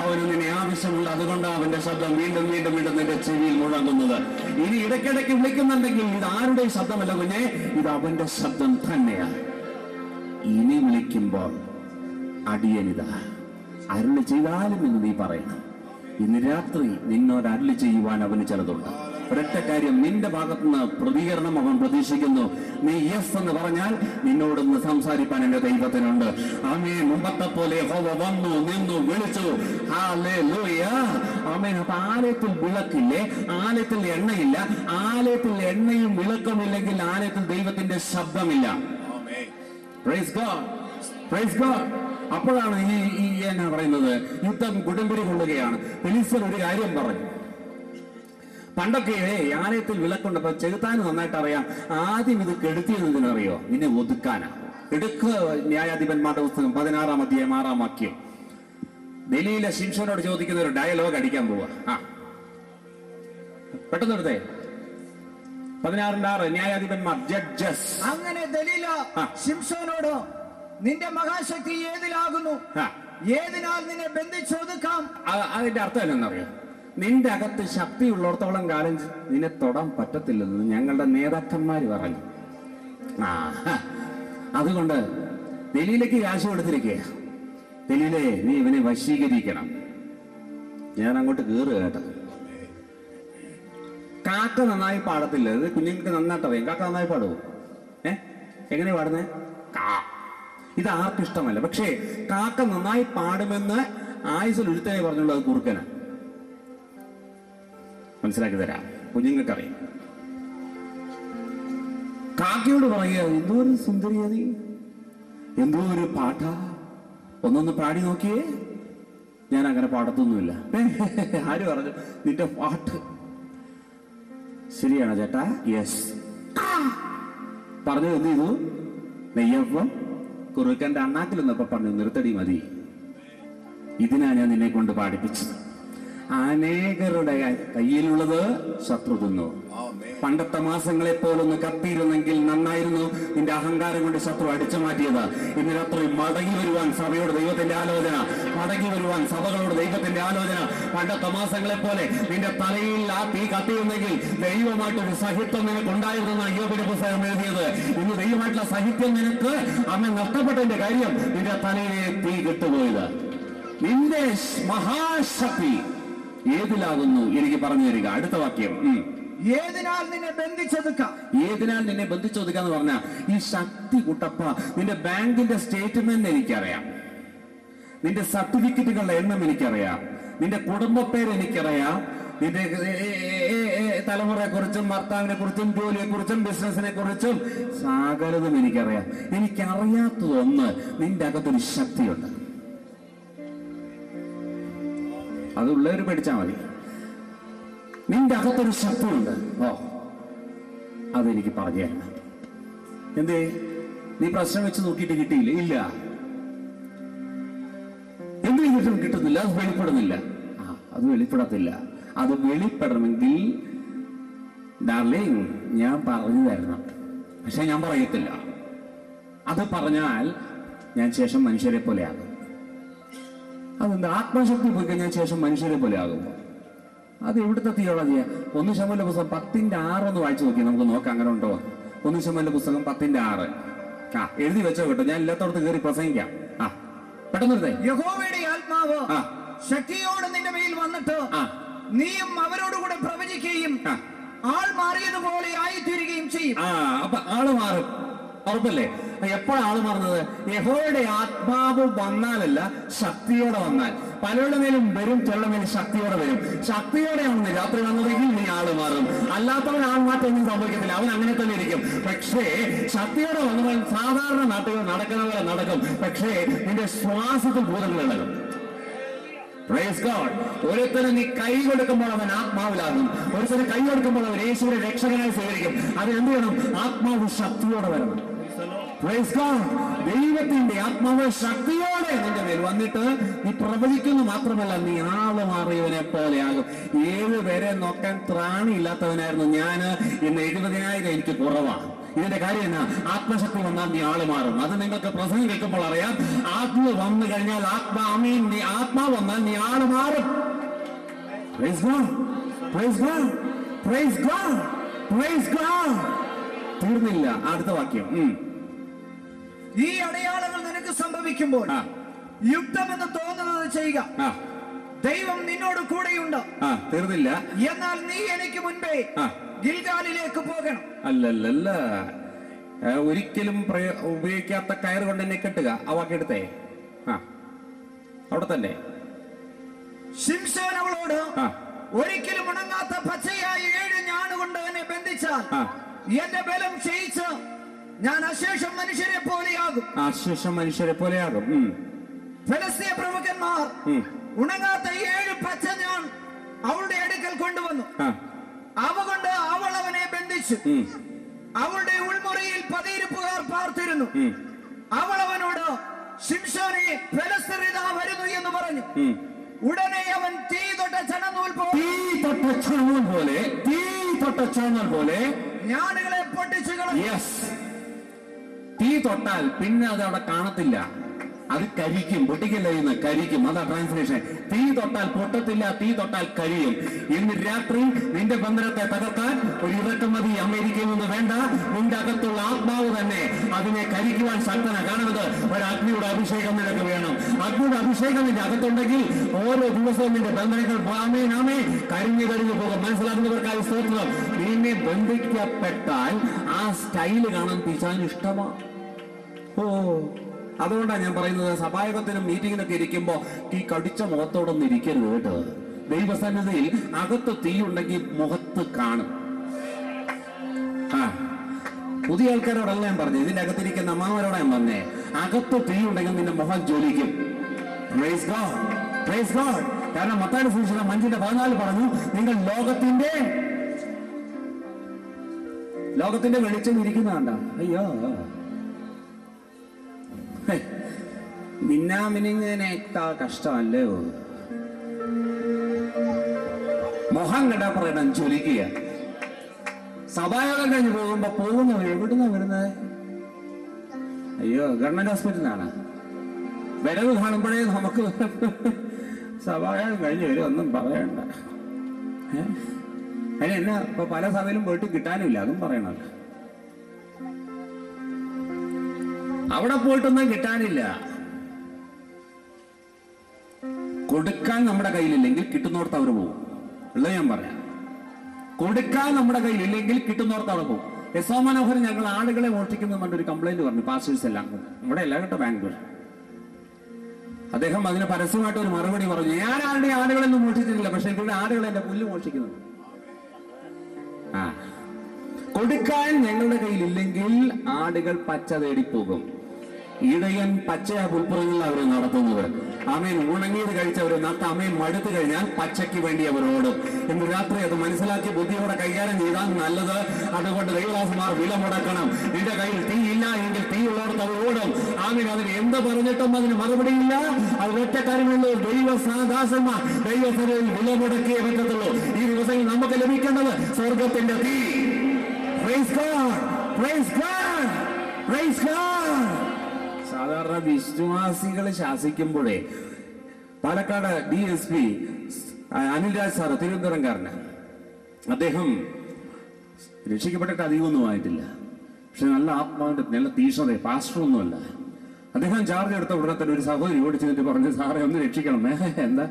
അവന് നിന്നെ ആവശ്യമുണ്ട്. അതുകൊണ്ട് അവന്റെ ശബ്ദം വീണ്ടും നിന്റെ ചെവിയിൽ മുഴങ്ങുന്നത്. ഇനി ഇടയ്ക്കിടയ്ക്ക് വിളിക്കുന്നുണ്ടെങ്കിൽ ഇത് ആരുടെ ശബ്ദമല്ല കുഞ്ഞെ, ഇത് അവന്റെ ശബ്ദം തന്നെയാണ്. ഇനി വിളിക്കുമ്പോൾ അടിയനിതാ, അരുളി ചെയ്താലും എന്ന് നീ പറയണം. ഇന്ന് രാത്രി നിന്നോട് അരുളി ചെയ്യുവാൻ അവന് ചിലതുണ്ട്. ഒരൊറ്റ കാര്യം, നിന്റെ ഭാഗത്തുനിന്ന് പ്രതികരണം അവൻ പ്രതീക്ഷിക്കുന്നു. നീ യെസ് എന്ന് പറഞ്ഞാൽ നിന്നോടൊന്ന് സംസാരിപ്പാൻ എന്റെ ദൈവത്തിനുണ്ട്. ആമേൻ. മുമ്പത്തെ പോലെ യഹോവ വന്നു, നിന്നു, വിളിച്ചു. ഹല്ലേലൂയ. ആമേൻ. അപ്പൊ ആലയത്തിൽ വിളക്കില്ലേ? ആലയത്തിൽ എണ്ണയില്ല. ആലയത്തിൽ എണ്ണയും വിളക്കുമില്ലെങ്കിൽ ആലയത്തിൽ ദൈവത്തിന്റെ ശബ്ദമില്ല. Praise God, praise God. അപ്പോഴാണ് ഈ എന്നാ പറയുന്നത്, യുദ്ധം കൊടുമ്പിരി കൊള്ളുകയാണ്. ഫെലിസ്ത്യർ ഒരു കാര്യം പറഞ്ഞു. പണ്ടൊക്കെ ആലയത്തിൽ വിളക്കുണ്ടപ്പോ ചെകുത്താൻ നന്നായിട്ട് അറിയാം ആദ്യം ഇത് കെടുത്തിയെന്നതിനറിയോ, ഇതിനെ ഒതുക്കാനാ. എടുക്ക ന്യായാധിപന്മാരുടെ പുസ്തകം 16-ാം അധ്യായം 6-ാം വാക്യം. ഡൽഹിയിലെ ശിംഷോനോട് ചോദിക്കുന്ന ഒരു ഡയലോഗ് അടിക്കാൻ പോവാ. പെട്ടെന്ന് എടുത്തേ. 16-6 ന്യായാധിപന്മാർ, ജഡ്ജസ്. അങ്ങനെ ദലീല ശിംഷോനോട്, നിന്റെ മഹാശക്തി ഏതിലാകുന്നു? ഏതിനാൽ നിന്നെ ബന്ധിച്ചൊതുക്കാം? അതിന്റെ അർത്ഥം എന്നറിയോ, നിന്റെ അകത്ത് ശക്തിയുള്ളിടത്തോളം കാലം നിന്നെ തൊടാൻ പറ്റത്തില്ലെന്ന് ഞങ്ങളുടെ നേതാക്കന്മാര് പറഞ്ഞു. അതുകൊണ്ട് ദലീലയ്ക്ക് കാശ് കൊടുത്തിരിക്കുക. ദലീലേ, നീ ഇവനെ വശീകരിക്കണം. ഞാൻ അങ്ങോട്ട് കേറുക കേട്ടോ. കാക്ക നന്നായി പാടത്തില്ല. ഇത് കുഞ്ഞുങ്ങൾക്ക് നന്നായിട്ട് അറിയാം. കാക്ക നന്നായി പാടുവോ? എങ്ങനെ പാടുന്നേ? ഇത് ആർക്കും ഇഷ്ടമല്ല. പക്ഷേ കാക്ക നന്നായി പാടുമെന്ന് ആയുസിൽ ഒരുത്തനെ പറഞ്ഞുള്ളത് കുറുക്കന. മനസ്സിലാക്കി തരാം, കുഞ്ഞുങ്ങൾക്കറിയാം. കാക്കയോട് പറയുക, എന്തോ ഒരു സുന്ദരിയാ നീ, എന്തോ ഒരു പാട്ടാ, ഒന്നൊന്ന് പാടി നോക്കിയേ. ഞാൻ അങ്ങനെ പാടത്തൊന്നുമില്ല. ആര് പറഞ്ഞു നിന്റെ പാട്ട് ശരിയാണോ ചേട്ടാ? യെസ്. പറഞ്ഞു. എന്ത് ചെയ്തു? നെയ്യപ്പം കുറുക്കന്റെ അണ്ണാക്കിലൊന്നപ്പോ പറഞ്ഞു, നിർത്തടി മതി. ഇതിനാ ഞാൻ നിന്നെ കൊണ്ട് പാടിപ്പിച്ചത്. അനേകരുടെ കയ്യിലുള്ളത് ശത്രു തിന്നു. പണ്ടത്തെ മാസങ്ങളെ പോലൊന്ന് കത്തിയിരുന്നെങ്കിൽ നന്നായിരുന്നു. നിന്റെ അഹങ്കാരം കൊണ്ട് ശത്രു അടിച്ചു മാറ്റിയത്. ഇന്ന് രാത്രി മടങ്ങി വരുവാൻ സഭയോട് ദൈവത്തിന്റെ ആലോചന, മടങ്ങി വരുവാൻ സഭകളോട് ദൈവത്തിന്റെ ആലോചന. പണ്ടത്തെ മാസങ്ങളെ പോലെ നിന്റെ തലയിൽ ആ തീ കത്തിയിരുന്നെങ്കിൽ ദൈവമായിട്ടൊരു സാഹിത്യം നിനക്ക് ഉണ്ടായിരുന്നെന്ന് അയ്യോബിന്റെ പുസ്തകം എഴുതിയത്. ഇന്ന് ദൈവമായിട്ടുള്ള സാഹിത്യം നിനക്ക് അന്ന് നഷ്ടപ്പെട്ടതിന്റെ കാര്യം നിന്റെ തലയിലെ തീ കെട്ടുപോയത്. നിന്റെ മഹാശക്തി ഏതിലാകുന്നു എനിക്ക് പറഞ്ഞു തരിക. അടുത്ത വാക്യം. ഏതിനാൽ നിന്നെ ബന്ധിച്ചൊതുക്കാം? ഏതിനാൽ നിന്നെ ബന്ധിച്ചൊതുക്കാന്ന് പറഞ്ഞ ഈ ശക്തി കുട്ടപ്പ, നിന്റെ ബാങ്കിന്റെ സ്റ്റേറ്റ്മെന്റ് എനിക്കറിയാം, നിന്റെ സർട്ടിഫിക്കറ്റുകളുടെ എണ്ണം എനിക്കറിയാം, നിന്റെ കുടുംബ പേര് എനിക്കറിയാം, നിന്റെ തലമുറയെ കുറിച്ചും ഭർത്താവിനെ കുറിച്ചും ജോലിയെ കുറിച്ചും ബിസിനസിനെ കുറിച്ചും സകലതും എനിക്കറിയാം. എനിക്കറിയാത്തതൊന്ന്, നിന്റെ അകത്തൊരു ശക്തിയുണ്ട്. അതുള്ളവർ പഠിച്ചാൽ മതി. നിന്റെ അകത്തൊരു ശക്തിയുണ്ട്. അതെനിക്ക് പറഞ്ഞു തരണം. എന്തേ, നീ പ്രശ്നം വെച്ച് നോക്കിയിട്ട് കിട്ടിയില്ല? ഇല്ല. എന്ത് ചെയ്തിട്ടും കിട്ടുന്നില്ല, അത് വെളിപ്പെടുന്നില്ല. അത് വെളിപ്പെടത്തില്ല. അത് വെളിപ്പെടണമെങ്കിൽ ഡാർലിംഗ് ഞാൻ പറഞ്ഞു തരണം. പക്ഷെ ഞാൻ പറയത്തില്ല. അത് പറഞ്ഞാൽ ഞാൻ ശേഷം മനുഷ്യരെ പോലെ ആകും. അതെന്താ? ആത്മശക്തി പോയി കഴിഞ്ഞാൽ ശേഷം മനുഷ്യരെ പോലെ ആകും. അത് എവിടുത്തെ തിയോളജിയാ? 1 ശമൂവേലിന്റെ പുസ്തകം 10:6 ഒന്ന് വായിച്ചു നോക്കി, നമുക്ക് നോക്കാം അങ്ങനെ ഉണ്ടോ. 1 ശമൂവേലിന്റെ പുസ്തകം 10:6 എഴുതി വെച്ചോ കേട്ടോ. ഞാൻ എല്ലാത്തോടത്ത് കയറി പ്രസംഗിക്കാം. പെട്ടെന്ന് യഹോവയുടെ ആത്മാവ് ശക്തിയോട് നിന്റെ മേൽ വന്നിട്ട് നീയും അവരോടുകൂടെ പ്രവചിക്കുകയും ആൾ മാറിയതുപോലെ ആയിത്തീരുകയും ചെയ്യും. അപ്പൊ ആള് മാറും, ഉറപ്പല്ലേ? എപ്പോഴാണ് ആള് മാറുന്നത്? യഹോവയുടെ ആത്മാവ് വന്നാലല്ല, ശക്തിയോടെ വന്നാൽ. പലരുടെ മേലും വരും, ചിലരുടെ മേലും ശക്തിയോടെ വരും. ശക്തിയോടെയാണ് രാത്രി വന്നതെങ്കിൽ നീ ആള് മാറും. അല്ലാത്തവൻ ആൾമാറ്റമൊന്നും സംഭവിക്കത്തില്ല, അവൻ അങ്ങനെ തന്നെ ഇരിക്കും. പക്ഷേ ശക്തിയോടെ വന്നവൻ സാധാരണ നാട്ടുകൾ നടക്കുന്ന പോലെ നടക്കും. പക്ഷേ നിന്റെ ശ്വാസത്തിൽ ഭൂതങ്ങൾ ഇളകും. ഒരുത്തന് നീ കൈ കൊടുക്കുമ്പോൾ അവൻ ആത്മാവിലാകും. ഒരുത്തന് കൈ കൊടുക്കുമ്പോൾ അവൻ യേശുവിനെ രക്ഷകനായി സ്വീകരിക്കും. അത് എന്ത് ചെയ്യണം? ആത്മാവ് ശക്തിയോടെ വരണം. ദൈവത്തിന്റെ ആത്മാവ് ശക്തിയോടെ നിന്റെ മേൽ വന്നിട്ട് നീ പ്രവചിക്കുന്നു മാത്രമല്ല, നീ ആള് മാറിയവനെ പോലെയാകും. 7 പേരെ നോക്കാൻ ത്രാണിയില്ലാത്തവനായിരുന്നു ഞാൻ. ഇന്ന് 70,000 എനിക്ക് കുറവാണ്. ഇതിന്റെ കാര്യം എന്നാ? ആത്മശക്തി വന്നാൽ നീ ആള് മാറും. അത് നിങ്ങൾക്ക് പ്രസംഗം കേൾക്കുമ്പോൾ അറിയാം. ആത്മ വന്നു കഴിഞ്ഞാൽ ആത്മാവ് വന്നാൽ നീ ആള് മാറും. തീർന്നില്ല. അടുത്ത വാക്യം. ഈ അടയാളങ്ങൾ നിനക്ക് സംഭവിക്കുമ്പോൾ യുദ്ധമെന്ന് തോന്നുന്നത് ചെയ്യുക. ദൈവം നിന്നോട് കൂടെയുണ്ട്. തീർന്നില്ല. എന്നാൽ നീ എനിക്ക് മുൻപേ ആ. ഗിൽഗാലിലേക്ക് പോകണം. അല്ലല്ല, ഒരിക്കലും ഉപയോഗിക്കാത്ത കയർ കൊണ്ട് എന്നെ കെട്ടുക. ആ വാക്കെടുത്തേ. അവിടെ തന്നെ ശിംശോൻ അവളോട്, ഒരിക്കലും ഉണങ്ങാത്ത പച്ചയായ 7 ഞാണുകൊണ്ട് എന്നെ ബന്ധിച്ചാൽ എന്റെ ബലം ക്ഷയിച്ച് ഞാൻ അശേഷം മനുഷ്യരെ പോലെയാകും. ഫെലിസ്ത്യ പ്രമുഖന്മാർ ഉണങ്ങാത്ത 7 പച്ച ഞാൻ അവളുടെ അടുക്കൽ കൊണ്ടുവന്നു. അവ കൊണ്ട് അവൾ അവനെ ബന്ധിച്ചു. അവളുടെ ഉൾമുറിയിൽ പതിയിരിപ്പുകാർ പാർത്തിരുന്നു. അവൾ അവനോട്, ശിംശോനെ, ഫെലിസ്ത്യർ ഇതാ വരുന്നു എന്ന് പറഞ്ഞു. ഉടനെ അവൻ തീ തൊട്ട ചണനൂൽ പോലെ ഞാനുകളെ പൊട്ടിച്ചു കളഞ്ഞു. തീ തൊട്ടാൽ പിന്നെ അത് അവിടെ കാണത്തില്ല, അത് കരിക്കും. പൊട്ടിക്കല്ല ഇന്ന്, കരിക്കും. അതാ ട്രാൻസ്ലേഷൻ. തീ തൊട്ടാൽ പൊട്ടത്തില്ല, തീ തൊട്ടാൽ കഴിയും. ഇന്ന് രാത്രി നിന്റെ ബന്ധനത്തെ തകർക്കാൻ ഒരു ഇറക്കുമതി അമേരിക്കയിൽ നിന്ന് വേണ്ട. നിന്റെ അകത്തുള്ള ആത്മാവ് തന്നെ അതിനെ കരിക്കുവാൻ ശക്തന. കാണുന്നത് ഒരു അഗ്നിയുടെ അഭിഷേകം നിനക്ക് വേണം. അഗ്നിയുടെ അഭിഷേകം നിന്റെ അകത്തുണ്ടെങ്കിൽ ഓരോ ദിവസവും നിന്റെ ബന്ധനങ്ങൾ കരിഞ്ഞു പോകും. മനസ്സിലാക്കുന്നവർക്കായി സ്തോത്രം. നിന്നെ ബന്ധിക്കപ്പെട്ടാൽ ആ സ്റ്റൈല് കാണാൻ പിശാചിന് ഇഷ്ടമാണ്. അതുകൊണ്ടാണ് ഞാൻ പറയുന്നത്, സഭായോഗത്തിനും മീറ്റിങ്ങിനൊക്കെ ഇരിക്കുമ്പോ ഈ കടിച്ച മുഖത്തോടൊന്നും ഇരിക്കരുത് കേട്ടോ. ദൈവസന്നിധിയിൽ അകത്ത് തീ ഉണ്ടെങ്കിൽ മുഖത്ത് കാണും. പുതിയ ആൾക്കാരോടല്ല ഞാൻ പറഞ്ഞു, ഇതിന്റെ അകത്തിരിക്കുന്ന അമ്മമാരോടാ ഞാൻ പറഞ്ഞേ. അകത്ത് തീ ഉണ്ടെങ്കിൽ നിന്റെ മുഖം ജ്വലിക്കും. Praise God, praise God. കാരണം മത്തായിയുടെ സുവിശേഷം 5:14 പറഞ്ഞു, നിങ്ങൾ ലോകത്തിന്റെ വെളിച്ചം ഇരിക്കുന്നതാണ്ട. അയ്യോ, മിന്നാമിനിങ്ങനേക്കാൾ കഷ്ടമല്ലേ. മുഖം കണ്ടാ പറയണം ജ്വലിക്കുക. സഭായോഗം കഴിഞ്ഞ് പോകുന്നു എവിടുന്നാ വരുന്നത്? അയ്യോ, ഗവൺമെന്റ് ഹോസ്പിറ്റലിലാണ്. വരവ് കാണുമ്പോഴേ നമുക്ക് സഭായോഗം കഴിഞ്ഞ് വരും, ഒന്നും പറയണ്ട. അതിനെന്നാ ഇപ്പൊ പല സഭയിലും പോയിട്ട് കിട്ടാനുമില്ല, അതും പറയണല്ലോ. അവിടെ പോയിട്ടൊന്നും കിട്ടാനില്ല. കൊടുക്കാൻ നമ്മുടെ കയ്യിലില്ലെങ്കിൽ കിട്ടുന്നോർത്ത് അവർ പോകും. ഉള്ളത് ഞാൻ പറയാം. കൊടുക്കാൻ നമ്മുടെ കയ്യിലില്ലെങ്കിൽ കിട്ടുന്നോർത്ത് അവിടെ പോകും. എസ്.ഒ. മനോഹർ ഞങ്ങൾ ആടുകളെ മോഷ്ടിക്കുന്നു എന്നൊരു കംപ്ലൈന്റ് പറഞ്ഞു. പാസ്റ്റേഴ്സ് എല്ലാം ഇവിടെ എല്ലാം കേട്ടോ, ബാംഗ്ലൂർ. അദ്ദേഹം അതിന് പരസ്യമായിട്ട് ഒരു മറുപടി പറഞ്ഞു, ഞാൻ ആടുകളൊന്നും മോഷ്ടിച്ചിട്ടില്ല, പക്ഷെ ഇവിടെ ആടുകൾ എന്റെ പുല്ല് മോഷ്ടിക്കുന്നത്. കൊടുക്കാൻ ഞങ്ങളുടെ കയ്യിലില്ലെങ്കിൽ ആടുകൾ പച്ച തേടിപ്പോകും. ഇടയൻ പച്ചയാ പുൽപ്പുറങ്ങളിൽ അവർ നടത്തുന്നത്. ആമേൻ. ഉണങ്ങിയത് കഴിച്ചവർ ആമേൻ മടുത്തു കഴിഞ്ഞാൽ പച്ചയ്ക്ക് വേണ്ടി അവരോടും. ഇന്ന് രാത്രി അത് മനസ്സിലാക്കി ബുദ്ധിയോടെ കൈകാര്യം ചെയ്താൽ നല്ലത്. അതുകൊണ്ട് ദൈവദാസന്മാർ വില മുടക്കണം. നിന്റെ കയ്യിൽ തീ ഇല്ല എങ്കിൽ തീ ഉള്ളവർക്ക് അവർ ഓടും. ആമേൻ. അതിന് എന്ത് പറഞ്ഞിട്ടും അതിന് മറുപടിയില്ല. അത് ഒറ്റ കാര്യമുള്ളൂ, ദൈവദാസന്മാർ ദൈവസഭയിൽ വില മുടക്കിയേ പറ്റത്തുള്ളൂ. ഈ ദിവസങ്ങളിൽ നമുക്ക് ലഭിക്കേണ്ടത് സ്വർഗത്തിന്റെ തീ. Price God, praise God, praise God. സാധാരണ വിശ്വാസികളെ ശാസിക്കുമ്പോഴേ പാലക്കാട് DSP അനിൽ രാജ് സാറ്, തിരുവനന്തപുരംകാരന്, അദ്ദേഹം രക്ഷിക്കപ്പെട്ടിട്ട് അധികമൊന്നും ആയിട്ടില്ല, പക്ഷെ നല്ല ആത്മാവിന്റെ നല്ല തീഷ്ണത, പാസ്റ്ററൊന്നുമല്ല. അദ്ദേഹം ചാർജ് എടുത്ത ഉടനെ തന്നെ ഒരു സഹോദരി ഓടിച്ചിട്ട് പറഞ്ഞു, സാറേ ഒന്ന് രക്ഷിക്കണം. എന്താ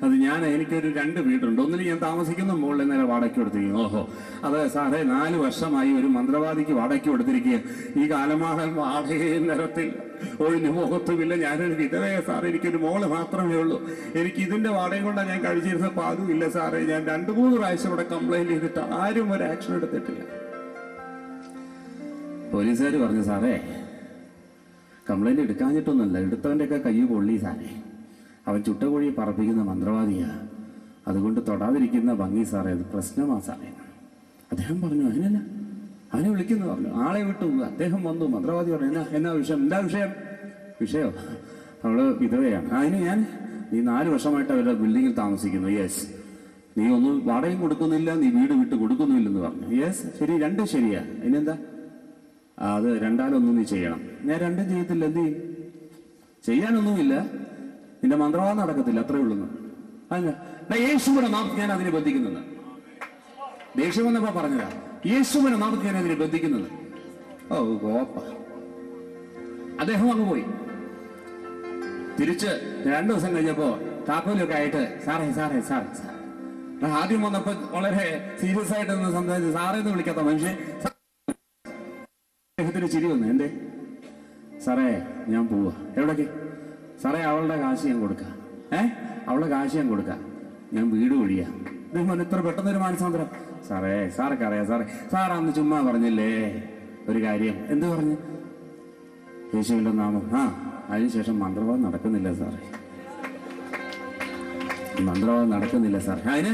അത്? എനിക്കൊരു 2 വീടുണ്ട്. ഒന്നിൽ ഞാൻ താമസിക്കുന്ന, മുകളിൽ നേരെ വാടകയ്ക്ക് കൊടുത്തിരിക്കുന്നു. ഓഹോ, അതെ സാറേ, 4 വർഷമായി ഒരു മന്ത്രവാദിക്ക് വാടകയ്ക്ക് കൊടുത്തിരിക്കുക. ഈ കാലമാകാൻ വാടകയും നിരത്തിൽ ഒഴിഞ്ഞു മുഖത്തുമില്ല. ഞാനൊരു വിധവയെ സാറേ, എനിക്കൊരു മോള് മാത്രമേ ഉള്ളൂ. എനിക്ക് ഇതിന്റെ വാടകയും കൊണ്ടാണ് ഞാൻ കഴിച്ചിരുന്നത്. അപ്പൊ അതുമില്ല സാറേ. ഞാൻ 2-3 പ്രാവശ്യം ഇവിടെ കംപ്ലൈന്റ് ചെയ്തിട്ട് ആരും ഒരു ആക്ഷൻ എടുത്തിട്ടില്ല. പോലീസുകാർ പറഞ്ഞു, സാറേ കംപ്ലൈന്റ് എടുക്കാഞ്ഞിട്ടൊന്നുമല്ല, എടുത്തവന്റെ ഒക്കെ കൈ പൊള്ളി സാറേ. അവൻ ചുട്ടകോഴി പറപ്പിക്കുന്ന മന്ത്രവാദിയാ, അതുകൊണ്ട് തൊടാതിരിക്കുന്ന ഭംഗി സാറേ, അത് പ്രശ്നമാ സാറേ. അദ്ദേഹം പറഞ്ഞു, അതിനല്ല, അവനെ വിളിക്കുന്നു പറഞ്ഞു. ആളെ വിട്ടു. അദ്ദേഹം വന്നു. മന്ത്രവാദി പറഞ്ഞു, എന്നാ വിഷയം? എന്താ വിഷയോ? അവള് വിധവയാണ്. നീ 4 വർഷമായിട്ട് അവരുടെ ബിൽഡിങ്ങിൽ താമസിക്കുന്നു. യെസ്. നീ ഒന്നും വാടകയും കൊടുക്കുന്നില്ല, നീ വീട് വിട്ട് കൊടുക്കുന്നില്ലെന്ന് പറഞ്ഞു. യെസ്, ശരി, 2 ശരിയാ. അതിനെന്താ? അത് 2-1 നീ ചെയ്യണം. ഞാൻ 2 ചെയ്യത്തില്ല. എന്ത് ചെയ്യും? ചെയ്യാനൊന്നുമില്ല, നിന്റെ മന്ത്രവാദം നടക്കത്തില്ല, അത്രേ ഉള്ളൂ. അല്ല, യേശുവിനെ നാമത്തിൽ ഞാൻ അതിനെ ബന്ധിക്കുന്നത്. ദേഷ്യം വന്നപ്പോ പറഞ്ഞതാ, യേശുവിനെ നാമത്തിൽ ഞാൻ അതിനെ ബന്ധിക്കുന്നത്. ഓ ഗോപ്പ. അദ്ദേഹം അങ്ങ് പോയി. തിരിച്ച് 2 ദിവസം കഴിഞ്ഞപ്പോ താക്കോലൊക്കെ ആയിട്ട് സാറേ സാറേ സാറേ സാർ ആദ്യം വന്നപ്പോ വളരെ സീരിയസ് ആയിട്ട് ഒന്ന് സംസാരിച്ചു. സാറേ എന്ന് വിളിക്കാത്ത മനുഷ്യൻ അദ്ദേഹത്തിന് ചിരി വന്നു. എന്തേ സാറേ ഞാൻ പോവാ. എവിടേക്ക് സാറേ? അവളുടെ കാശ് ഞാൻ കൊടുക്കാം. അവളുടെ കാശ് ഞാൻ കൊടുക്കാം. ഞാൻ വീട് ഒഴിയാ. ഇത്ര പെട്ടെന്നൊരു മാനസാന്തരം. സാറേ സാറൊക്കെ അറിയാം സാറേ. സാർ അന്ന് ചുമ്മാ പറഞ്ഞില്ലേ ഒരു കാര്യം. എന്ത് പറഞ്ഞു? യേശുവിന്റെ നാമം. അതിനുശേഷം മന്ത്രവാദം നടക്കുന്നില്ല സാറേ. മന്ത്രവാദം നടക്കുന്നില്ല സാറേ. അതിന്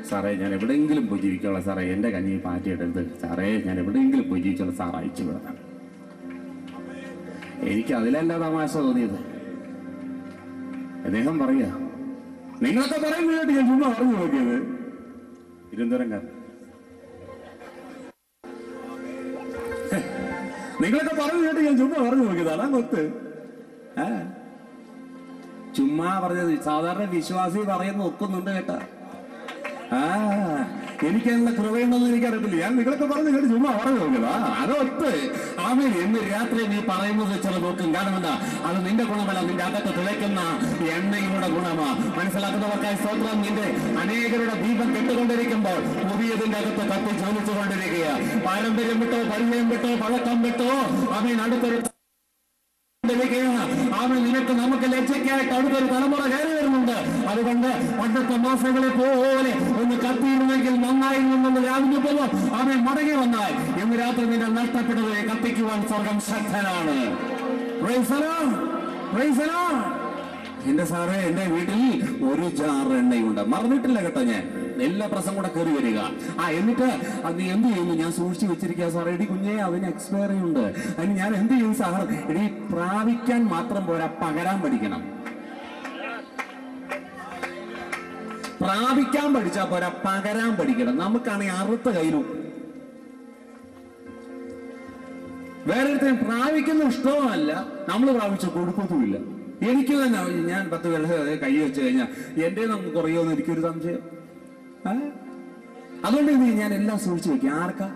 സാറേ ഞാൻ എവിടെയെങ്കിലും പോയി ജീവിക്കോളാം സാറേ. എൻ്റെ കഞ്ഞി പാറ്റിയിടരുത് സാറേ. ഞാൻ എവിടെയെങ്കിലും പോയി ജീവിച്ചോളാം സാർ. അയച്ചു വിടണം. എനിക്ക് അതിലല്ല തമാശ തോന്നിയത്. അദ്ദേഹം പറയുക, നിങ്ങളൊക്കെ പറയുന്നതായിട്ട് ഞാൻ ചുമ്മാ പറഞ്ഞു നോക്കിയത്. തിരുവനന്തപുരംകാർ നിങ്ങളൊക്കെ പറഞ്ഞു കേട്ട് ഞാൻ ചുമ്മാ പറഞ്ഞു നോക്കിയതാണ്. കൊത്ത് ചുമ്മാ പറഞ്ഞത്. സാധാരണ വിശ്വാസി പറയുന്ന ഒക്കുന്നുണ്ട് കേട്ടാ. എനിക്കതിനുള്ള കൃപയുണ്ടെന്ന് എനിക്കറിയത്തില്ല. ഞാൻ നിങ്ങളൊക്കെ പറഞ്ഞു കേട്ട് ചുമ്മാ പറഞ്ഞു നോക്കിയതാ. അതൊത്ത് ആമേൻ. എന്ന് രാത്രി നീ പറയുന്നത് ചില നോക്കും. കാരണം എന്താ? അത് നിന്റെ ഗുണമല്ല, നിന്റെ അകത്ത് തിളയ്ക്കുന്ന എണ്ണയുടെ ഗുണമാ. മനസ്സിലാക്കുന്നവർക്കായി സ്തോത്രം. നിന്റെ അനേകരുടെ ദീപം കെട്ടുകൊണ്ടിരിക്കുമ്പോൾ പുതിയതിന്റെ അകത്ത് കത്തി ചോദിച്ചുകൊണ്ടിരിക്കുക. പാരമ്പര്യം വിട്ടോ, പരിചയം വിട്ടോ, പഴക്കം വിട്ടോ, ആമേൻ അടുത്തൊരു നിനക്ക് നമുക്ക് ലജ്ജയ്ക്കായിട്ട് അടുത്തൊരു തലമുറ കയറി വരുന്നുണ്ട്. അതുകൊണ്ട് പണ്ടത്തെ മാസങ്ങളെ പോലെ ഒന്ന് കത്തിയിരുന്നെങ്കിൽ നന്നായിരുന്നെന്ന് രാവിലെ പോലും അവൻ മടങ്ങി വന്നാൽ ഇന്ന് രാത്രി നിന്നെ നഷ്ടപ്പെട്ടത് കത്തിക്കുവാൻ സ്വർഗം ശക്തനാണ്. എന്റെ സാറേ, എന്റെ വീട്ടിൽ ഒരു ജാർ എണ്ണയുണ്ട്. മറന്നിട്ടില്ല കേട്ടോ. ഞാൻ എല്ലാ പ്രസം കൂടെ കയറി വരിക. എന്നിട്ട് അത് നീ എന്ത് ചെയ്യുന്നു? ഞാൻ സൂക്ഷിച്ചു വെച്ചിരിക്കുക സാറേ. എടി കുഞ്ഞെ, അതിന് എക്സ്പയറി ഉണ്ട്. അതിന് ഞാൻ എന്ത് ചെയ്യും സാർ? എടി പ്രാപിക്കാൻ മാത്രം പോരാ, പകരാൻ പഠിക്കണം. പ്രാപിക്കാൻ പഠിച്ചാൽ പോരാ, പകരാൻ പഠിക്കണം. നമുക്കാണെങ്കിൽ അറുത്ത കയ്യിലും വേറെ പ്രാപിക്കുന്ന ഇഷ്ടവുമല്ല, നമ്മൾ പ്രാപിച്ച കൊടുക്കത്തുമില്ല. എനിക്ക് തന്നെ ഞാൻ 10 വെള്ളം കൈ വെച്ച് കഴിഞ്ഞാൽ എന്റെ നമുക്ക് കുറയുമെന്ന് എനിക്കൊരു സംശയം. അതുകൊണ്ട് ഇത് ഞാൻ എല്ലാം സൂക്ഷിച്ചു വെക്കും. ആർക്കാ?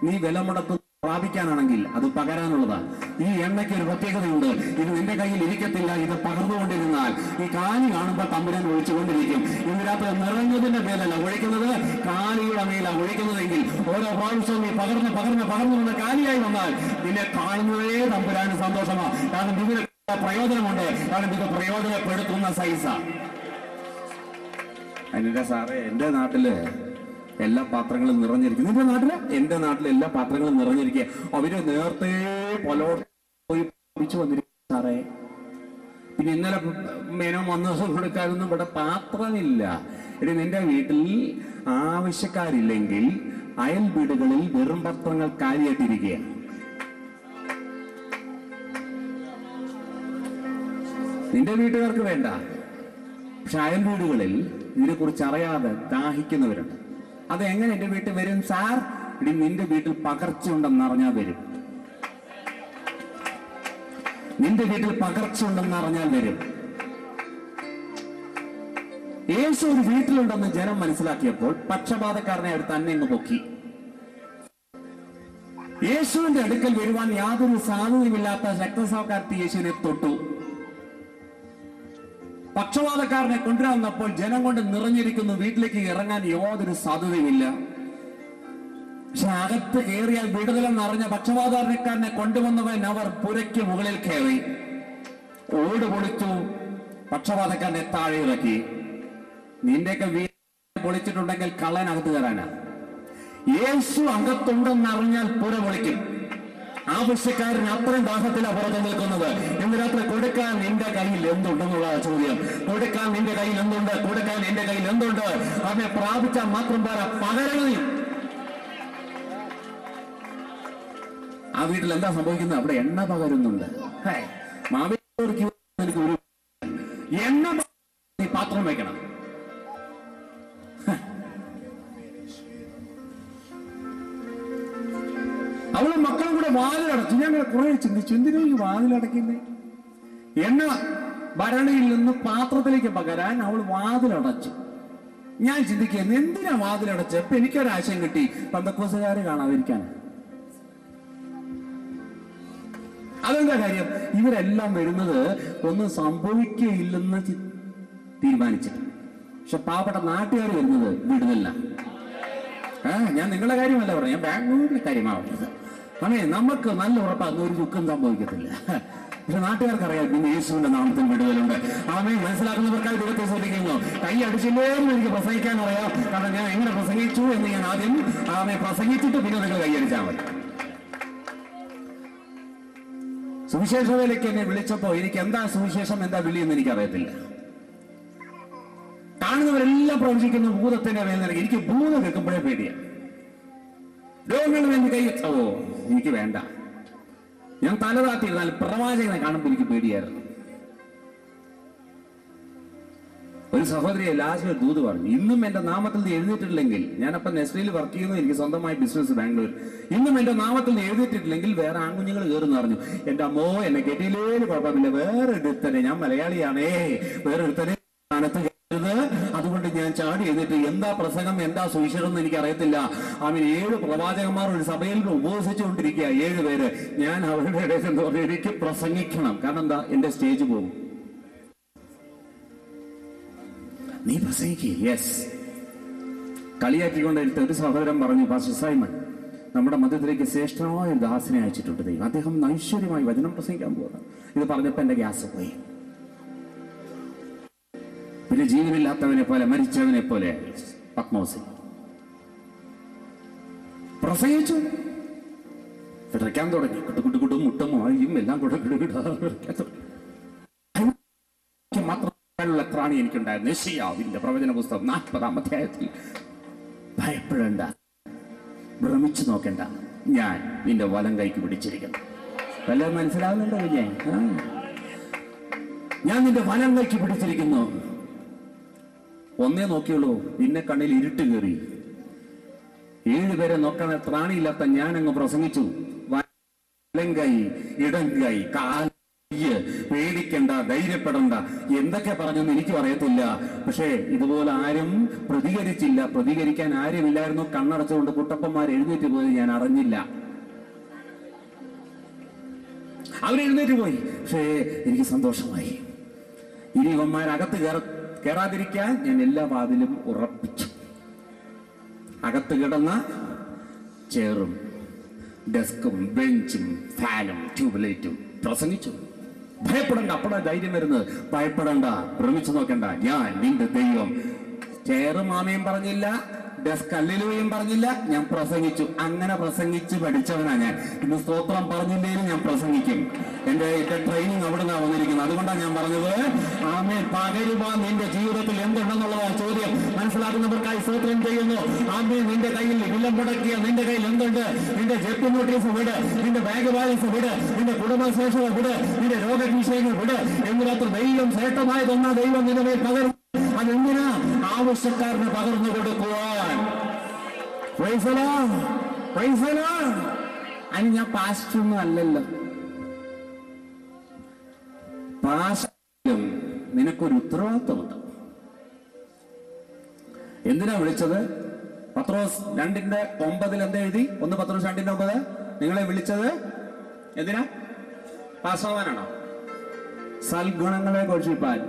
നീ വില മുടക്കുന്ന പ്രാപിക്കാനാണെങ്കിൽ അത് പകരാനുള്ളതാ. ഈ എണ്ണയ്ക്ക് ഒരു പ്രത്യേകതയുണ്ട്. ഇത് നിന്റെ കയ്യിൽ ഇരിക്കത്തില്ല. ഇത് പകർന്നുകൊണ്ടിരുന്നാൽ ഈ കാലി കാണുമ്പോൾ തമ്പുരാൻ ഒഴിച്ചുകൊണ്ടിരിക്കും. ഇന്ന് രാത്രി നിറഞ്ഞതിന്റെ മേലല്ല ഒഴിക്കുന്നത്, കാലിയുടെ മേലാണ് ഒഴിക്കുന്നതെങ്കിൽ ഓരോ പ്രാവശ്യവും നീ പകർന്ന് പകർന്ന് പകർന്നു വന്ന കാലിയായി വന്നാൽ നിന്നെ കാണുന്നതേ തമ്പുരാന് സന്തോഷമാണ്. കാരണം ഇതിന് പ്രയോജനമുണ്ട്. കാരണം ഇത് പ്രയോജനപ്പെടുത്തുന്ന സൈസാ. അതിന്റെ സാറേ, എന്റെ നാട്ടില് എല്ലാ പാത്രങ്ങളും നിറഞ്ഞിരിക്കും. നിന്റെ നാട്ടില്? എന്റെ നാട്ടിലെ എല്ലാ പാത്രങ്ങളും നിറഞ്ഞിരിക്കുക. അവര് നേരത്തെ പോയി വന്നിരിക്കും സാറേ. പിന്നെ ഇന്നലെ മേനോ വന്ന കൊടുക്കാനൊന്നും ഇവിടെ പാത്രമില്ല. ഇനി നിന്റെ വീട്ടിൽ ആവശ്യക്കാരില്ലെങ്കിൽ അയൽ വീടുകളിൽ വെറും പത്രങ്ങൾ കാലിയായിട്ടിരിക്കുക. നിന്റെ വീട്ടുകാർക്ക് വേണ്ട, പക്ഷെ അയൽ വീടുകളിൽ ഇതിനെക്കുറിച്ച് അറിയാതെ ദാഹിക്കുന്നവരുണ്ട്. അത് എങ്ങനെ എന്റെ വീട്ടിൽ വരും സാർ? ഇനി നിന്റെ വീട്ടിൽ പകർച്ചയുണ്ടെന്ന് അറിഞ്ഞാൽ വരും. നിന്റെ വീട്ടിൽ പകർച്ചയുണ്ടെന്ന് അറിഞ്ഞാൽ വരും. യേശു ഒരു വീട്ടിലുണ്ടെന്ന് ജനം മനസ്സിലാക്കിയപ്പോൾ പക്ഷപാതക്കാരനെ അവർ തന്നെ അങ്ങ് പൊക്കി. യേശുവിന്റെ അടുക്കൽ വരുവാൻ യാതൊരു സാധ്യതയുമില്ലാത്ത രക്തസ്രാവക്കാരത്തി യേശുവിനെ തൊട്ടു. പക്ഷപാതക്കാരനെ കൊണ്ടുവന്നപ്പോൾ ജനം കൊണ്ട് നിറഞ്ഞിരിക്കുന്നു. വീട്ടിലേക്ക് ഇറങ്ങാൻ യാതൊരു സാധ്യതയുമില്ല. പക്ഷെ അകത്ത് കയറിയാൽ വിടുതലെന്നറിഞ്ഞ പക്ഷപാതക്കാരനെ കൊണ്ടുവന്നവൻ അവർ പുരയ്ക്ക് മുകളിൽ കയറി ഓട് പൊളിച്ചു. പക്ഷപാതക്കാരനെ താഴെ ഇറക്കി. നിന്റെയൊക്കെ വീട് പൊളിച്ചിട്ടുണ്ടെങ്കിൽ കള്ളനകത്ത് കയറാനാ. യേശു അകത്തുണ്ടെന്നറിഞ്ഞാൽ പുര പൊളിക്കും. ആവശ്യക്കാരൻ അത്രയും ദാഹത്തിലാണ് പുറത്തു നിൽക്കുന്നത്. ഇന്ന് രാത്രി കൊടുക്കാൻ നിന്റെ കയ്യിൽ എന്തുണ്ടെന്നുള്ള ചോദ്യം. കൊടുക്കാൻ നിന്റെ കയ്യിൽ എന്തുണ്ട്? കൊടുക്കാൻ എന്റെ കയ്യിൽ എന്തുണ്ട്? അവനെ പ്രാപിച്ചാൽ മാത്രം പോരാ, പകരണി. ആ വീട്ടിൽ എന്താ സംഭവിക്കുന്നത്? അവിടെ എണ്ണ പകരുന്നുണ്ട്. എനിക്ക് ഒരു എണ്ണ നീ പാത്രം വെക്കണം. അവളെ മക്കളും കൂടെ വാതിലടച്ചു. ഞാൻ കുറെ ചിന്തിച്ചു, എന്തിനാ ഈ വാതിലടക്കുന്നേ? എണ്ണ ഭരണിയിൽ നിന്ന് പാത്രത്തിലേക്ക് പകരാൻ അവൾ വാതിലടച്ചു. ഞാൻ ചിന്തിക്കുന്നു, എന്തിനാ വാതിലടച്ച്? ഇപ്പൊ എനിക്കൊരാശയം കിട്ടി, പെന്തക്കോസുകാര് കാണാതിരിക്കാൻ. അതെന്താ കാര്യം? ഇവരെല്ലാം വരുന്നത് ഒന്നും സംഭവിക്കുകയില്ലെന്ന് തീരുമാനിച്ചിട്ട്. പക്ഷെ പാവപ്പെട്ട നാട്ടുകാർ വരുന്നത് വിടുതലില്ല. ഞാൻ നിങ്ങളുടെ കാര്യമല്ല പറഞ്ഞു, ഞാൻ ബാംഗ്ലൂരിലെ കാര്യമാണ് പറഞ്ഞത്. നമുക്ക് നല്ല ഉറപ്പാണ്, ഒരു ദുഃഖം സംഭവിക്കത്തില്ല. പക്ഷെ നാട്ടുകാർക്ക് അറിയാം പിന്നെ യേശുവിന്റെ നാമത്തിൽ വിടുതലുണ്ട്. മനസ്സിലാക്കുന്നവർക്കായി ദൈവത്തെ ശ്രദ്ധിക്കുന്നു. കൈ അടിച്ചില്ലേന്ന് എനിക്ക് പ്രസംഗിക്കാൻ അറിയാം, കാരണം ഞാൻ എങ്ങനെ പ്രസംഗിച്ചു എന്ന് ഞാൻ ആദ്യം പ്രസംഗിച്ചിട്ട് പിന്നെ നിങ്ങൾ കൈയടിച്ചാൽ മതി. സുവിശേഷ വേലയ്ക്ക് എന്നെ വിളിച്ചപ്പോ എനിക്ക് എന്താ സുവിശേഷം, എന്താ വിളിയെന്ന് എനിക്കറിയത്തില്ല. കാണുന്നവരെല്ലാം പ്രവചിക്കുന്ന ഭൂതത്തിന്റെ വേദന. എനിക്ക് ഭൂതം കേൾക്കുമ്പോഴേ പേടിയാണ്. രോഗങ്ങൾ വേണ്ടി കൈ എനിക്ക് വേണ്ട. ഞാൻ തല താത്തിയിരുന്നാൽ പ്രവാചകനെ കാണുമ്പോൾ എനിക്ക് പേടിയായിരുന്നു. ഒരു സഹോദരിയെ ലാസ്റ്റ് ഒരു ദൂത് പറഞ്ഞു, ഇന്നും എന്റെ നാമത്തിൽ നിന്ന് എഴുന്നേറ്റിട്ടില്ലെങ്കിൽ, ഞാനപ്പം നെസ്റ്റിൽ വർക്ക് ചെയ്യുന്നു, എനിക്ക് സ്വന്തമായി ബിസിനസ് ബാംഗ്ലൂർ, ഇന്നും എന്റെ നാമത്തിൽ നിന്ന് എഴുന്നേറ്റിട്ടില്ലെങ്കിൽ വേറെ ആൺകുഞ്ഞുങ്ങൾ കയറുന്നു പറഞ്ഞു. എന്റെ അമ്മോ, എന്നെ കെട്ടിയില്ലേലും കുഴപ്പമില്ല, വേറെ എടുത്തനെ, ഞാൻ മലയാളിയാണേ, വേറെ എടുത്തനെ സ്ഥാനത്ത് കയറുന്നത്. അതുകൊണ്ട് ഞാൻ ചാടി എഴുന്നേറ്റ് എന്താ പ്രസംഗം, എന്താ സുവിശേഷം എന്ന് എനിക്ക് അറിയത്തില്ല. 7 പ്രവാചകന്മാർ ഒരു സഭയിൽ ഉപവസിച്ചുകൊണ്ടിരിക്കുക, 7 പേര്. ഞാൻ അവരുടെ ഇടയിൽ എന്ന് പറഞ്ഞു എനിക്ക് പ്രസംഗിക്കണം. കാരണം എന്താ, എന്റെ സ്റ്റേജ് പോകും. നീ പ്രസംഗിക്കുക. യെസ്. കളിയാക്കിക്കൊണ്ടെടുത്ത ഒരു സഹോദരൻ പറഞ്ഞു, പാസ്റ്റർ സൈമൺ, നമ്മുടെ മധ്യത്തിലേക്ക് ശ്രേഷ്ഠമായ ഒരു ദാസനെ അയച്ചിട്ടുണ്ട് ദൈവം, അദ്ദേഹം ഐശ്വര്യമായി വചനം പ്രസംഗിക്കാൻ പോകുന്നത്. ഇത് പറഞ്ഞപ്പോ എന്റെ ഗ്യാസ് പോയി. പിന്നെ ജീവനില്ലാത്തവനെ പോലെ, മരിച്ചവനെ പോലെ പത്മോസിൽ പ്രസംഗിച്ചു, വിറയ്ക്കാൻ തുടങ്ങി. കുട്ടുകുട്ടും മുട്ടും ആയും എല്ലാം കൂടെ മാത്രം ത്രാണി എനിക്കുണ്ടായിരുന്നു. യെശയ്യാവിന്റെ പ്രവചന പുസ്തകം 40-ാം അധ്യായത്തിൽ, ഭയപ്പെടേണ്ട, ഭ്രമിച്ചു നോക്കണ്ട, ഞാൻ നിന്റെ വലം കൈക്ക് പിടിച്ചിരിക്കുന്നു. വല്ലതും മനസ്സിലാവുന്നുണ്ടോ? ഞാൻ നിന്റെ വലം കൈക്ക് പിടിച്ചിരിക്കുന്നു. ഒന്നേ നോക്കിയുള്ളൂ, നിന്നെ കണ്ണിൽ ഇരുട്ട് കയറി. 7 പേരെ നോക്കാൻ ത്രാണിയില്ലാത്ത ഞാൻ അങ്ങ് പ്രസംഗിച്ചു. വലം കൈ, ഇടം കൈ, കാൽ, പേടിക്കണ്ട, ധൈര്യപ്പെടണ്ട, എന്തൊക്കെ പറഞ്ഞെന്ന് എനിക്കും അറിയത്തില്ല. പക്ഷേ ഇതുപോലെ ആരും പ്രതികരിച്ചില്ല. പ്രതികരിക്കാൻ ആരുമില്ലായിരുന്നു. കണ്ണടച്ചുകൊണ്ട് കുട്ടപ്പന്മാർ എഴുന്നേറ്റ് പോയത് ഞാൻ അറിഞ്ഞില്ല. അവരെഴുന്നേറ്റ് പോയി. പക്ഷേ എനിക്ക് സന്തോഷമായി. ഇനി ഇവന്മാരകത്ത് കയറാതിരിക്കാൻ ഞാൻ എല്ലാ വാതിലും ഉറപ്പിച്ചു. അകത്ത് കിടന്ന ചെയറും ഡെസ്കും ബെഞ്ചും ഫാനും ട്യൂബ്ലൈറ്റും പ്രസംഗിച്ചു. ഭയപ്പെടണ്ട. അപ്പോഴാ ധൈര്യം വരുന്നത്. ഭയപ്പെടണ്ട, ഭ്രമിച്ചു നോക്കണ്ട, ഞാൻ നിന്റെ ദൈവം. ചെയറ് മാമയും പറഞ്ഞില്ല, ഡെസ്ക് അല്ലേലൂയും പറഞ്ഞില്ല, ഞാൻ പ്രസംഗിച്ചു. അങ്ങനെ പ്രസംഗിച്ച് പഠിച്ചവനാ ഞാൻ. ഇന്ന് സ്തോത്രം പറഞ്ഞില്ലേലും ഞാൻ പ്രസംഗിക്കും. എന്റെ ട്രെയിനിങ് അവിടെ നിന്നാണ് വന്നിരിക്കുന്നത്. അതുകൊണ്ടാണ് ഞാൻ പറഞ്ഞത്, ആമേൻ. പകരുവാ നിന്റെ ജീവിതത്തിൽ എന്തുണ്ടെന്നുള്ളതാ ചോദ്യം. മനസ്സിലാക്കുന്നവർക്കായി സ്തോത്രം ചെയ്യുന്നു. ആമേൻ. നിന്റെ കയ്യിൽ വിലം മുടക്കിയ നിന്റെ കയ്യിൽ എന്തുണ്ട്? നിന്റെ ജപ്തി നോട്ടീസ് വിട്, നിന്റെ ബാങ്ക് ബാലൻസ് വിട്, നിന്റെ കുടുംബശേഷം വിട്, നിന്റെ രോഗവിഷയങ്ങൾ വിട്. എന്നിടത്ത് ദൈവം ശ്രേഷ്ഠമായതൊന്നാ ദൈവം നിന്റെ മേൽ പകരും. അതെന്തിനാ? ആവശ്യക്കാരന് പകർന്നു കൊടുക്കുവാൻ. അതിന് ഞാൻ പാസ്റ്ററൊന്നും അല്ലല്ലോ. പാസ്റ്ററും നിനക്കൊരു ഉത്തരവാദിത്വമുണ്ട്. എന്തിനാ വിളിച്ചത്? പത്രോസ് 2:9 എന്താ എഴുതി? 1 പത്രോസ് 2:9 നിങ്ങളെ വിളിച്ചത് എന്തിനാ? പാസ്സാവാനാണോ? സൽഗുണങ്ങളെ ഘോഷിപ്പാൻ.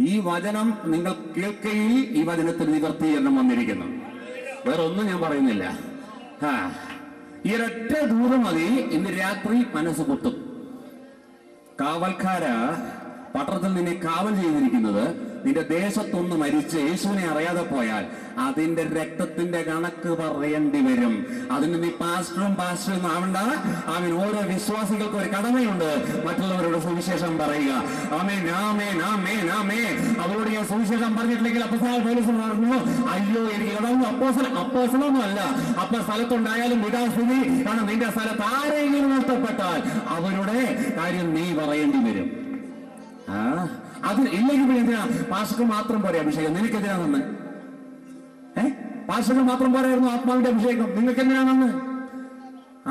ഈ വചനം നിങ്ങൾ കേൾക്കയിൽ ഈ വചനത്തിന് നിവർത്തീകരണം വന്നിരിക്കുന്നു. വേറെ ഒന്നും ഞാൻ പറയുന്നില്ല. ഈ ഒരൊറ്റ ദൂത് മതി ഇന്ന് രാത്രി മനസ്സ് പൊട്ടും. കാവൽക്കാര പട്ടണത്തിൽ നിന്നെ കാവൽ ചെയ്തിരിക്കുന്നത് നിന്റെ ദേശത്തൊന്ന് മരിച്ച് യേശുവിനെ അറിയാതെ പോയാൽ അതിന്റെ രക്തത്തിന്റെ കണക്ക് പറയേണ്ടി വരും. അതിന് നീ പാസ്റ്ററും ആവണ്ട. ആമേൻ. ഓരോ വിശ്വാസികൾക്കും ഒരു കടമയുണ്ട്, മറ്റുള്ളവരോട് സുവിശേഷം പറയുക. ആമേൻ, ആമേൻ, ആമേൻ, ആമേൻ. അവരോട് ഞാൻ സുവിശേഷം പറഞ്ഞിട്ടില്ലെങ്കിൽ അപ്പോസ്തലൻ പൗലോസ് പറഞ്ഞു, അയ്യോ എനിക്ക് കടന്നു. അപ്പോസ്തലനൊന്നും അല്ല. അപ്പൊ സ്ഥലത്തുണ്ടായാലും വിടാസ്ഥിതി. കാരണം നിന്റെ സ്ഥലത്ത് ആരെങ്കിലും നഷ്ടപ്പെട്ടാൽ അവരുടെ കാര്യം നീ പറയേണ്ടി വരും. അത് ഇല്ലെങ്കിൽ എന്തിനാ? പാസ്റ്റർക്ക് മാത്രം പോരെ അഭിഷേകം? നിനക്കെന്തിനാ നന്ന്? പാസ്റ്റർക്ക് മാത്രം പോരായിരുന്നു ആത്മാവിന്റെ അഭിഷേകം? നിങ്ങൾക്ക് എന്തിനാ നന്ന്?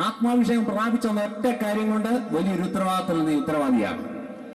ആത്മാഭിഷേകം പ്രാപിച്ച ഒറ്റ കാര്യം കൊണ്ട് വലിയൊരു ഉത്തരവാദിത്തത്തിൽ നീ ഉത്തരവാദിയാണ്.